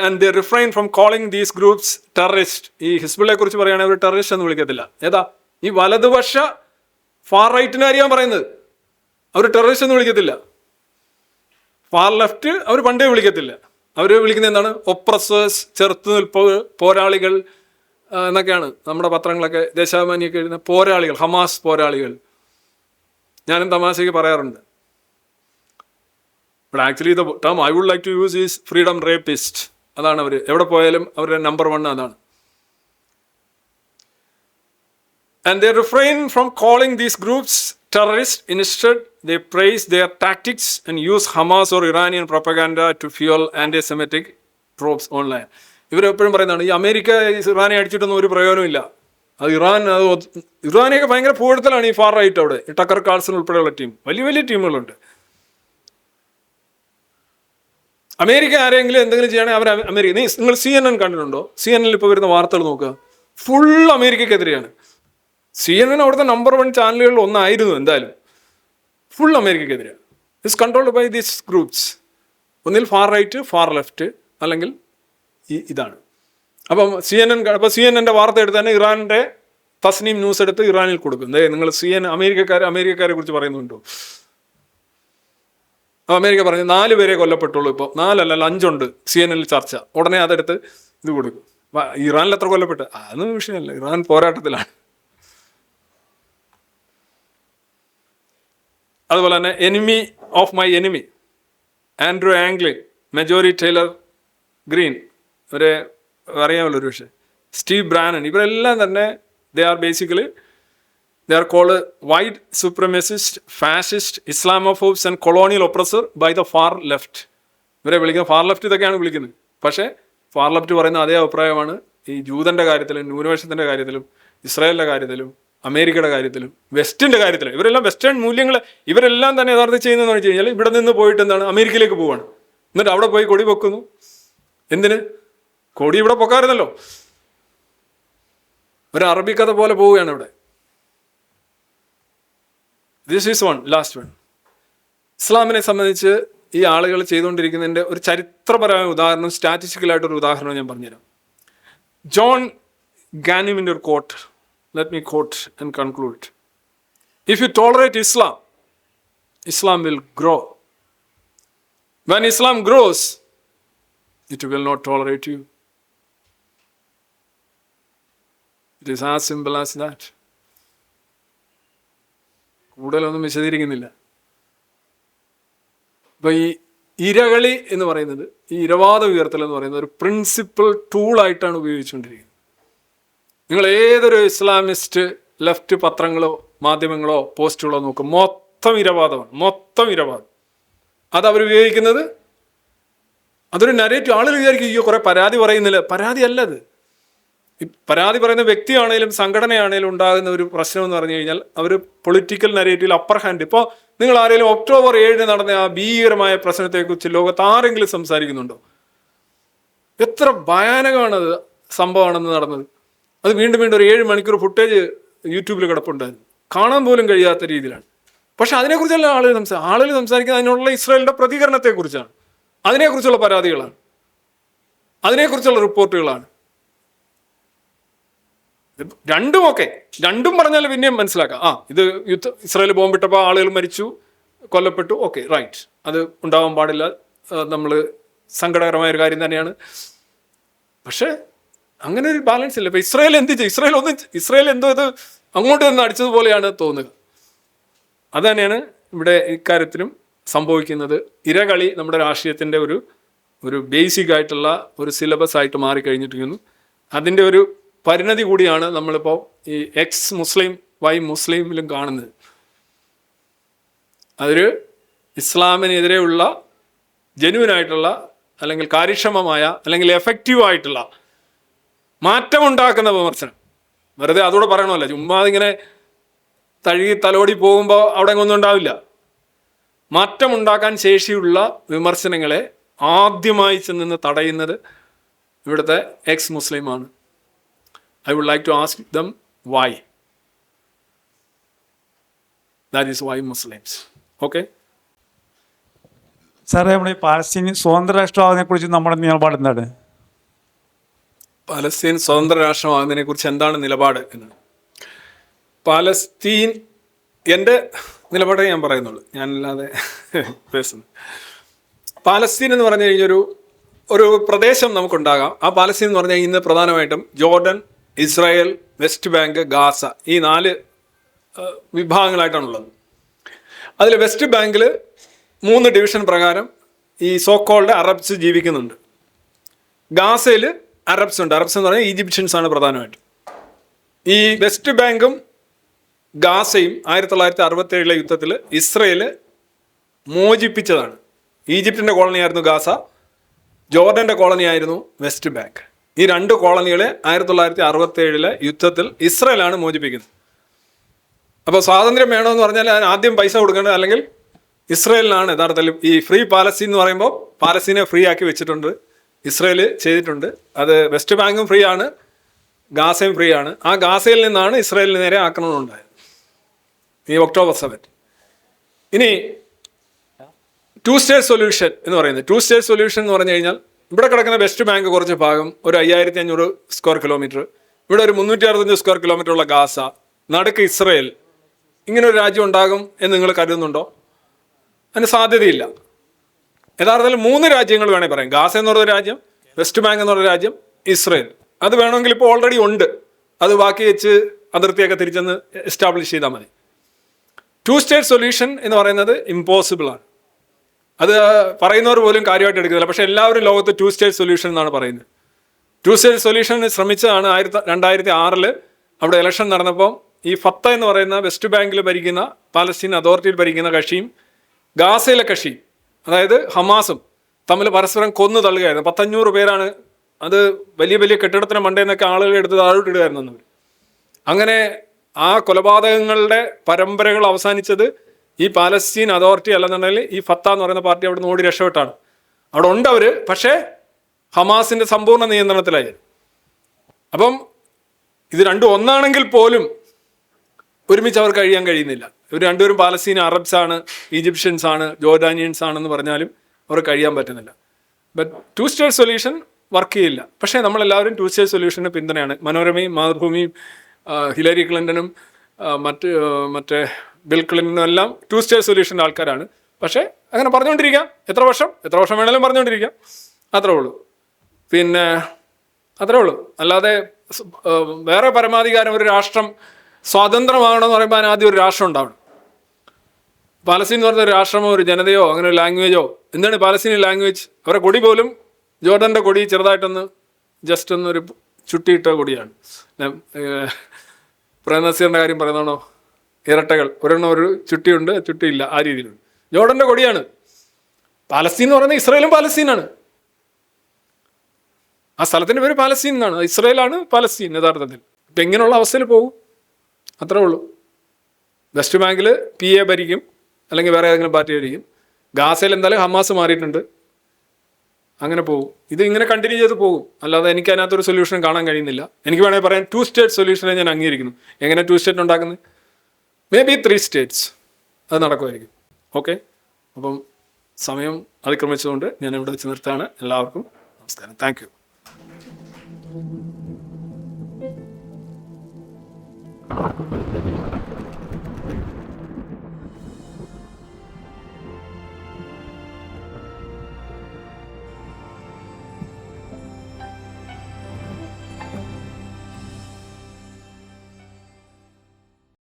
and they refrain from calling these groups terrorist. ഈ ഹിസ്ബുള്ളയെ കുറിച്ച് പറയുകയാണെങ്കിൽ അവർ ടെററിസ്റ്റ് എന്ന് വിളിക്കത്തില്ല. ഏതാ ഈ വലതുപക്ഷ ഫാർ റൈറ്റിനെ അറിയാൻ പറയുന്നത്. അവർ ടെററിസ്റ്റ് എന്ന് വിളിക്കത്തില്ല. ഫാർ ലെഫ്റ്റ് അവർ പണ്ടേ വിളിക്കത്തില്ല. അവർ വിളിക്കുന്നത് എന്താണ്? ഒപ്രസേഴ്സ്, ചെറുത്തുനിൽപ്പ് പോരാളികൾ എന്നൊക്കെയാണ് നമ്മുടെ പത്രങ്ങളൊക്കെ ദേശാഭിമാനിയൊക്കെ എഴുതുന്ന പോരാളികൾ, ഹമാസ് പോരാളികൾ. ഞാനും തമാശയ്ക്ക് പറയാറുണ്ട്. But actually the term I would like to use is freedom rapist. അതാണ് അവർ എവിടെ പോയാലും അവരുടെ നമ്പർ 1 അതാണ്. And they refrain from calling these groups terrorist. Instead they praise their tactics and use Hamas or Iranian propaganda to fuel anti semitic tropes online. ഇവരെപ്പോഴും പറയുന്നതാണ് ഈ America ഇറാനെ അടിച്ചിട്ടൊന്നും ഒരു പ്രയോജനമില്ല. അത് ഇറാനെയൊക്കെ ഭയങ്കര പുകഴ്ത്തലാണ് ഈ ഫാർ റൈറ്റ്. അവിടെ ടക്കർ കാൾസൺ ഉൾപ്പെടെയുള്ള ടീം, വലിയ വലിയ ടീമുകളുണ്ട്. അമേരിക്ക ആരെങ്കിലും എന്തെങ്കിലും ചെയ്യുകയാണെങ്കിൽ അമേരിക്ക. നിങ്ങൾ CNN കണ്ടിട്ടുണ്ടോ? CNN ഇപ്പോൾ വരുന്ന വാർത്തകൾ നോക്കുക, ഫുൾ അമേരിക്കക്കെതിരെയാണ്. CNN അവിടുത്തെ നമ്പർ 1 ചാനലുകളിൽ ഒന്നായിരുന്നു. എന്തായാലും ഫുൾ അമേരിക്കക്കെതിരെയാണ്. It's controlled by these groups. ഒന്നിൽ ഫാർ റൈറ്റ്, ഫാർ ലെഫ്റ്റ്, അല്ലെങ്കിൽ ഇതാണ്. അപ്പം CNN വാർത്ത എടുത്ത് തന്നെ ഇറാൻ്റെ തസ്നീം ന്യൂസ് എടുത്ത് ഇറാനിൽ കൊടുക്കും. നിങ്ങൾ അമേരിക്കക്കാരെ കുറിച്ച് പറയുന്നുണ്ടോ? അമേരിക്ക പറഞ്ഞു 4 പേരെ കൊല്ലപ്പെട്ടുള്ളൂ. ഇപ്പോൾ 4 അല്ല 5 ഉണ്ട്. CNN ചർച്ച. ഉടനെ അതെടുത്ത് ഇത് കൊടുക്കും. ഇറാനിൽ എത്ര കൊല്ലപ്പെട്ട് അതൊന്നും വിഷയമല്ല. ഇറാൻ പോരാട്ടത്തിലാണ്. അതുപോലെ തന്നെ enemy of my enemy, Andrew Anglin, Marjorie Taylor Greene, ഇവരെ അറിയാമല്ലോ ഒരു വിഷയം, സ്റ്റീവ് ബ്രാനൻ, ഇവരെല്ലാം തന്നെ they are basically They are called white supremacist, fascist, Islamophobes and colonial oppressor by the far left. ഇവരെ വിളിക്കുന്നത് ഫാർ ലെഫ്റ്റ് ഇതൊക്കെയാണ് വിളിക്കുന്നത്. പക്ഷേ ഫാർ ലെഫ്റ്റ് പറയുന്ന അതേ അഭിപ്രായമാണ് ഈ ജൂതൻ്റെ കാര്യത്തിലും ന്യൂനപക്ഷത്തിൻ്റെ കാര്യത്തിലും ഇസ്രായേലിൻ്റെ കാര്യത്തിലും അമേരിക്കയുടെ കാര്യത്തിലും വെസ്റ്റിൻ്റെ കാര്യത്തിലും. ഇവരെല്ലാം വെസ്റ്റേൺ മൂല്യങ്ങൾ ഇവരെല്ലാം തന്നെ യഥാർത്ഥം ചെയ്യുന്നതെന്ന് വെച്ച് കഴിഞ്ഞാൽ ഇവിടെ നിന്ന് പോയിട്ട് എന്താണ് അമേരിക്കയിലേക്ക് പോവാണ്. എന്നിട്ട് അവിടെ പോയി കൊടി പൊക്കുന്നു. എന്തിന്? കൊടി ഇവിടെ പൊക്കാറുന്നല്ലോ. ഒരു അറബി കഥ പോലെ പോവുകയാണ് ഇവിടെ. This is last one. ഇസ്ലാമിനെ സംബന്ധിച്ച് ഈ ആളുകൾ ചെയ്തുകൊണ്ടിരിക്കുന്നതിൻ്റെ ഒരു ചരിത്രപരമായ ഉദാഹരണം, സ്റ്റാറ്റിസ്റ്റിക്കലായിട്ടൊരു ഉദാഹരണം ഞാൻ പറഞ്ഞുതരാം. ജോൺ ഗാനിമിൻ്റെ ഒരു quote, let me quote and conclude. If you tolerate Islam, Islam will grow. When Islam grows, it will not tolerate you. It is as simple as that. കൂടുതലൊന്നും വിശദീകരിക്കുന്നില്ല. അപ്പോൾ ഈ ഇരകളി എന്ന് പറയുന്നത്, ഈ ഇരവാദ ഉയർത്തൽ എന്ന് പറയുന്നത് ഒരു പ്രിൻസിപ്പൽ ടൂളായിട്ടാണ് ഉപയോഗിച്ചുകൊണ്ടിരിക്കുന്നത്. നിങ്ങൾ ഏതൊരു ഇസ്ലാമിസ്റ്റ് ലെഫ്റ്റ് പത്രങ്ങളോ മാധ്യമങ്ങളോ പോസ്റ്റുകളോ നോക്കും, മൊത്തം ഇരവാദമാണ്, മൊത്തം ഇരവാദം. അതവർ ഉപയോഗിക്കുന്നത് അതൊരു നരേറ്റീവ്. ആളുകൾ വിചാരിക്കും അയ്യോ കുറേ പരാതി പറയുന്നില്ല. പരാതി അല്ലത്. ഈ പരാതി പറയുന്ന വ്യക്തിയാണേലും സംഘടനയാണേലും ഉണ്ടാകുന്ന ഒരു പ്രശ്നം എന്ന് പറഞ്ഞു കഴിഞ്ഞാൽ അവർ പൊളിറ്റിക്കൽ നരേറ്റീവിൽ അപ്പർ ഹാൻഡ്. ഇപ്പോൾ നിങ്ങൾ ആരെങ്കിലും ഒക്ടോബർ 7 നടന്ന ആ ഭീകരമായ പ്രശ്നത്തെക്കുറിച്ച് ലോകത്ത് ആരെങ്കിലും സംസാരിക്കുന്നുണ്ടോ? എത്ര ഭയാനകമാണത് സംഭവമാണെന്ന് നടന്നത്. അത് വീണ്ടും വീണ്ടും ഒരു 7 മണിക്കൂർ ഫുട്ടേജ് യൂട്യൂബിൽ കിടപ്പുണ്ടായിരുന്നു. കാണാൻ പോലും കഴിയാത്ത രീതിയിലാണ്. പക്ഷെ അതിനെക്കുറിച്ചല്ല ആളുകൾ സംസാരിക്കുന്നത് അതിനുള്ള ഇസ്രായേലിൻ്റെ പ്രതികരണത്തെക്കുറിച്ചാണ്, അതിനെക്കുറിച്ചുള്ള പരാതികളാണ്, അതിനെക്കുറിച്ചുള്ള റിപ്പോർട്ടുകളാണ്. രണ്ടും പറഞ്ഞാൽ പിന്നെയും മനസ്സിലാക്കാം. ഇത് ഇസ്രായേൽ ബോംബിട്ടപ്പോൾ ആളുകൾ മരിച്ചു, കൊല്ലപ്പെട്ടു, ഓക്കെ, റൈറ്റ്, അത് ഉണ്ടാവാൻ പാടില്ല, നമ്മൾ സങ്കടകരമായ ഒരു കാര്യം തന്നെയാണ്. പക്ഷേ അങ്ങനെ ഒരു ബാലൻസ് ഇല്ല. ഇപ്പം ഇസ്രായേൽ എന്ത് ചെയ്യും? ഇസ്രായേൽ എന്തോ ഇത് അങ്ങോട്ട് നിന്ന് അടിച്ചതുപോലെയാണ് തോന്നുക. അത് തന്നെയാണ് ഇവിടെ ഇക്കാര്യത്തിലും സംഭവിക്കുന്നത്. ഇരകളി നമ്മുടെ രാഷ്ട്രീയത്തിൻ്റെ ഒരു ബേസിക് ആയിട്ടുള്ള ഒരു സിലബസ് ആയിട്ട് മാറിക്കഴിഞ്ഞിരിക്കുന്നു. അതിൻ്റെ ഒരു പരിണതി കൂടിയാണ് നമ്മളിപ്പോൾ ഈ എക്സ് മുസ്ലിം വൈ മുസ്ലിമിലും കാണുന്നത്. അതൊരു ഇസ്ലാമിനെതിരെയുള്ള ജെന്യുവനായിട്ടുള്ള അല്ലെങ്കിൽ കാര്യക്ഷമമായ അല്ലെങ്കിൽ എഫക്റ്റീവായിട്ടുള്ള മാറ്റമുണ്ടാക്കുന്ന വിമർശനം. വെറുതെ അതോടെ പറയണമല്ല, ചുമ്മാ അതിങ്ങനെ തഴുകി തലോടി പോകുമ്പോൾ അവിടെ ഒന്നും ഉണ്ടാവില്ല. മാറ്റമുണ്ടാക്കാൻ ശേഷിയുള്ള വിമർശനങ്ങളെ ആദ്യമായി ചെന്ന് തടയുന്നത് ഇവിടുത്തെ എക്സ് മുസ്ലിമാണ്. I would like to ask them why. That is why Muslims. Okay? സാറേ, നമ്മുടെ ഈ പാലസ്തീൻ സ്വതന്ത്ര രാഷ്ട്രമാകുന്നതിനെ കുറിച്ച് നമ്മുടെ നിലപാട് എന്താണ്? പാലസ്തീൻ സ്വതന്ത്ര രാഷ്ട്രമാകുന്നതിനെ കുറിച്ച് എന്താണ് നിലപാട് എന്ന് പാലസ്തീൻ എൻ്റെ നിലപാടേ ഞാൻ പറയുന്നുള്ളൂ, ഞാനല്ലാതെ പേഴ്സൺ. പാലസ്തീൻ എന്ന് പറഞ്ഞു കഴിഞ്ഞൊരു പ്രദേശം നമുക്കുണ്ടാകാം. ആ പാലസ്തീൻ എന്ന് പറഞ്ഞാൽ ഇന്ന് പ്രധാനമായിട്ടും Jordan, Israel, west bank, Gaza, ഈ 4 വിഭാഗങ്ങളായിട്ടാണുള്ളത്. അതിൽ വെസ്റ്റ് ബാങ്കിൽ 3 ഡിവിഷൻ പ്രകാരം ഈ സോക്കോൾഡ് അറബ്സ് ജീവിക്കുന്നുണ്ട്. ഗാസയിൽ അറബ്സ് ഉണ്ട്. അറബ്സ് എന്ന് പറഞ്ഞാൽ ഈജിപ്ഷ്യൻസ് ആണ് പ്രധാനമായിട്ടും. ഈ വെസ്റ്റ് ബാങ്കും ഗാസയും 1967 യുദ്ധത്തിൽ ഇസ്രയേൽ മോചിപ്പിച്ചതാണ്. ഈജിപ്തിൻ്റെ കോളനിയായിരുന്നു ഗാസ, ജോർഡൻ്റെ കോളനിയായിരുന്നു വെസ്റ്റ് ബാങ്ക്. ഈ 2 കോളനികളെ 1967 യുദ്ധത്തിൽ ഇസ്രായേലാണ് മോചിപ്പിക്കുന്നത്. അപ്പോൾ സ്വാതന്ത്ര്യം വേണമെന്ന് പറഞ്ഞാൽ ആദ്യം പൈസ കൊടുക്കേണ്ടത് അല്ലെങ്കിൽ ഇസ്രായേലിനാണ് യഥാർത്ഥത്തിൽ. ഈ ഫ്രീ പാലസ്തീൻ എന്ന് പറയുമ്പോൾ പാലസ്തീനെ ഫ്രീ ആക്കി വെച്ചിട്ടുണ്ട്, ഇസ്രായേൽ ചെയ്തിട്ടുണ്ട്. അത് വെസ്റ്റ് ബാങ്കും ഫ്രീ ആണ്, ഗാസയും ഫ്രീ ആണ്. ആ ഗാസയിൽ നിന്നാണ് ഇസ്രായേലിന് നേരെ ആക്രമണം ഉണ്ടായത് ഈ ഒക്ടോബർ 7. ഇനി 2 സ്റ്റേറ്റ് സൊല്യൂഷൻ എന്ന് പറയുന്നത്, 2 സ്റ്റേറ്റ് സൊല്യൂഷൻ എന്ന് പറഞ്ഞു കഴിഞ്ഞാൽ ഇവിടെ കിടക്കുന്ന വെസ്റ്റ് ബാങ്ക് കുറച്ച് ഭാഗം, ഒരു 5500 സ്ക്വയർ കിലോമീറ്റർ, ഇവിടെ ഒരു 365 സ്ക്വയർ കിലോമീറ്റർ ഉള്ള ഗാസ, നടുക്ക് ഇസ്രായേൽ, ഇങ്ങനെ ഒരു രാജ്യം ഉണ്ടാകും എന്ന് നിങ്ങൾ കരുതുന്നുണ്ടോ? അതിന് സാധ്യതയില്ല. യഥാർത്ഥത്തിൽ 3 രാജ്യങ്ങൾ വേണേൽ പറയാം. ഗാസ എന്ന് പറയുന്ന രാജ്യം, വെസ്റ്റ് ബാങ്ക് എന്ന് പറയുന്ന രാജ്യം, ഇസ്രായേൽ. അത് വേണമെങ്കിൽ ഇപ്പോൾ ഓൾറെഡി ഉണ്ട്. അത് ബാക്കി വെച്ച് അതിർത്തിയൊക്കെ തിരിച്ചെന്ന് എസ്റ്റാബ്ലിഷ് ചെയ്താൽ മതി. 2 സ്റ്റേറ്റ് സൊല്യൂഷൻ എന്ന് പറയുന്നത് ഇമ്പോസിബിളാണ്. അത് പറയുന്നവർ പോലും കാര്യമായിട്ട് എടുക്കുന്നില്ല. പക്ഷേ എല്ലാവരും ലോകത്ത് 2 സ്റ്റേറ്റ് സൊല്യൂഷൻ എന്നാണ് പറയുന്നത്. 2 സ്റ്റേറ്റ് സൊല്യൂഷൻ ശ്രമിച്ചതാണ് 2006 അവിടെ ഇലക്ഷൻ നടന്നപ്പോൾ ഈ ഫത്ത എന്ന് പറയുന്ന വെസ്റ്റ് ബാങ്കിൽ ഭരിക്കുന്ന പാലസ്തീൻ അതോറിറ്റിയിൽ ഭരിക്കുന്ന കക്ഷിയും ഗാസയിലെ കക്ഷിയും, അതായത് ഹമാസും തമ്മിൽ പരസ്പരം കൊന്നു തള്ളുകയായിരുന്നു. 500 പേരാണ്. അത് വലിയ വലിയ കെട്ടിടത്തിന് മണ്ടയിൽ നിന്നൊക്കെ ആളുകൾ എടുത്ത് താഴോട്ടിടുകയായിരുന്നു. അങ്ങനെ ആ കൊലപാതകങ്ങളുടെ പരമ്പരകൾ അവസാനിച്ചത് ഈ പാലസ്തീൻ അതോറിറ്റി അല്ലെന്നുണ്ടെങ്കിൽ ഈ ഫത്ത എന്ന് പറയുന്ന പാർട്ടി അവിടെ നിന്ന് ഓടി രക്ഷപ്പെട്ടാണ്. അവിടെ ഉണ്ട് അവർ, പക്ഷേ ഹമാസിൻ്റെ സമ്പൂർണ്ണ നിയന്ത്രണത്തിലായി. അപ്പം ഇത് രണ്ടും ഒന്നാണെങ്കിൽ പോലും ഒരുമിച്ച് അവർ കഴിയാൻ കഴിയുന്നില്ല. ഇവർ രണ്ടുപേരും പാലസ്തീൻ അറബ്സ് ആണ്, ഈജിപ്ഷ്യൻസ് ആണ്, ജോർഡാനിയൻസ് ആണെന്ന് പറഞ്ഞാലും അവർ കഴിയാൻ പറ്റുന്നില്ല. ബട്ട് 2 സ്റ്റേറ്റ് സൊല്യൂഷൻ വർക്ക് ചെയ്യില്ല. പക്ഷേ നമ്മളെല്ലാവരും 2 സ്റ്റേറ്റ് സൊല്യൂഷന് പിന്തുണയാണ്. മനോരമയും മാതൃഭൂമിയും ഹിലരി ക്ലിൻ്റനും മറ്റേ ബിൽ ക്ലിൻ്റനും എല്ലാം 2 സ്റ്റേറ്റ് സൊല്യൂഷൻ്റെ ആൾക്കാരാണ്. പക്ഷേ അങ്ങനെ പറഞ്ഞുകൊണ്ടിരിക്കാം, എത്ര വർഷം വേണേലും പറഞ്ഞുകൊണ്ടിരിക്കാം. അത്രേ ഉള്ളൂ. പിന്നെ അത്രേ ഉള്ളൂ. അല്ലാതെ വേറെ പരമാധികാരം ഒരു രാഷ്ട്രം സ്വാതന്ത്ര്യമാകണമെന്ന് പറയുമ്പോൾ ആദ്യം ഒരു രാഷ്ട്രം ഉണ്ടാവണം. പാലസ്തീൻ എന്ന് പറഞ്ഞ ഒരു രാഷ്ട്രമോ ഒരു ജനതയോ അങ്ങനെ ഒരു ലാംഗ്വേജോ, എന്താണ് പാലസ്തീനി ലാംഗ്വേജ്? അവരുടെ കൊടി പോലും ജോർഡൻ്റെ കൊടി ചെറുതായിട്ടൊന്ന് ജസ്റ്റ് ഒന്നൊരു ചുട്ടിയിട്ട കൊടിയാണ്. പ്രേംനസീറിൻ്റെ കാര്യം പറയുന്നതാണോ? ഇരട്ടകൾ, ഒരെണ്ണം ഒരു ചുട്ടിയുണ്ട്, ചുട്ടിയില്ല, ആ രീതിയിലുണ്ട്. ജോർഡൻ്റെ കൊടിയാണ്. പാലസ്തീൻ എന്ന് പറയുന്നത് ഇസ്രായേലും പാലസ്തീനാണ്. ആ സ്ഥലത്തിൻ്റെ പേര് പാലസ്തീൻ എന്നാണ്. ഇസ്രായേലാണ് പാലസ്തീൻ യഥാർത്ഥത്തിൽ. ഇപ്പം ഇങ്ങനെയുള്ള അവസ്ഥയിൽ പോകും. അത്രേ ഉള്ളൂ. വെസ്റ്റ് ബാങ്കിൽ PA ഭരിക്കും, അല്ലെങ്കിൽ വേറെ ഏതെങ്കിലും പാർട്ടി ഭരിക്കും. ഗാസയിൽ എന്തായാലും ഹമാസ് മാറിയിട്ടുണ്ട്. അങ്ങനെ പോകും. ഇത് ഇങ്ങനെ കണ്ടിന്യൂ ചെയ്ത് പോകും. അല്ലാതെ എനിക്ക് അതിനകത്തൊരു സൊല്യൂഷൻ കാണാൻ കഴിയുന്നില്ല. എനിക്ക് വേണമെങ്കിൽ പറയാൻ 2 സ്റ്റേറ്റ് സൊല്യൂഷനെ ഞാൻ അംഗീകരിക്കുന്നു. എങ്ങനെ 2 സ്റ്റേറ്റ് ഉണ്ടാക്കുന്നത്? മേ ബി 3 സ്റ്റേറ്റ്സ് അത് നടക്കുമായിരിക്കും. ഓക്കെ, അപ്പം സമയം അതിക്രമിച്ചുകൊണ്ട് ഞാൻ ഇവിടെ വെച്ച് നിർത്താണ്. എല്ലാവർക്കും നമസ്കാരം. Thank you.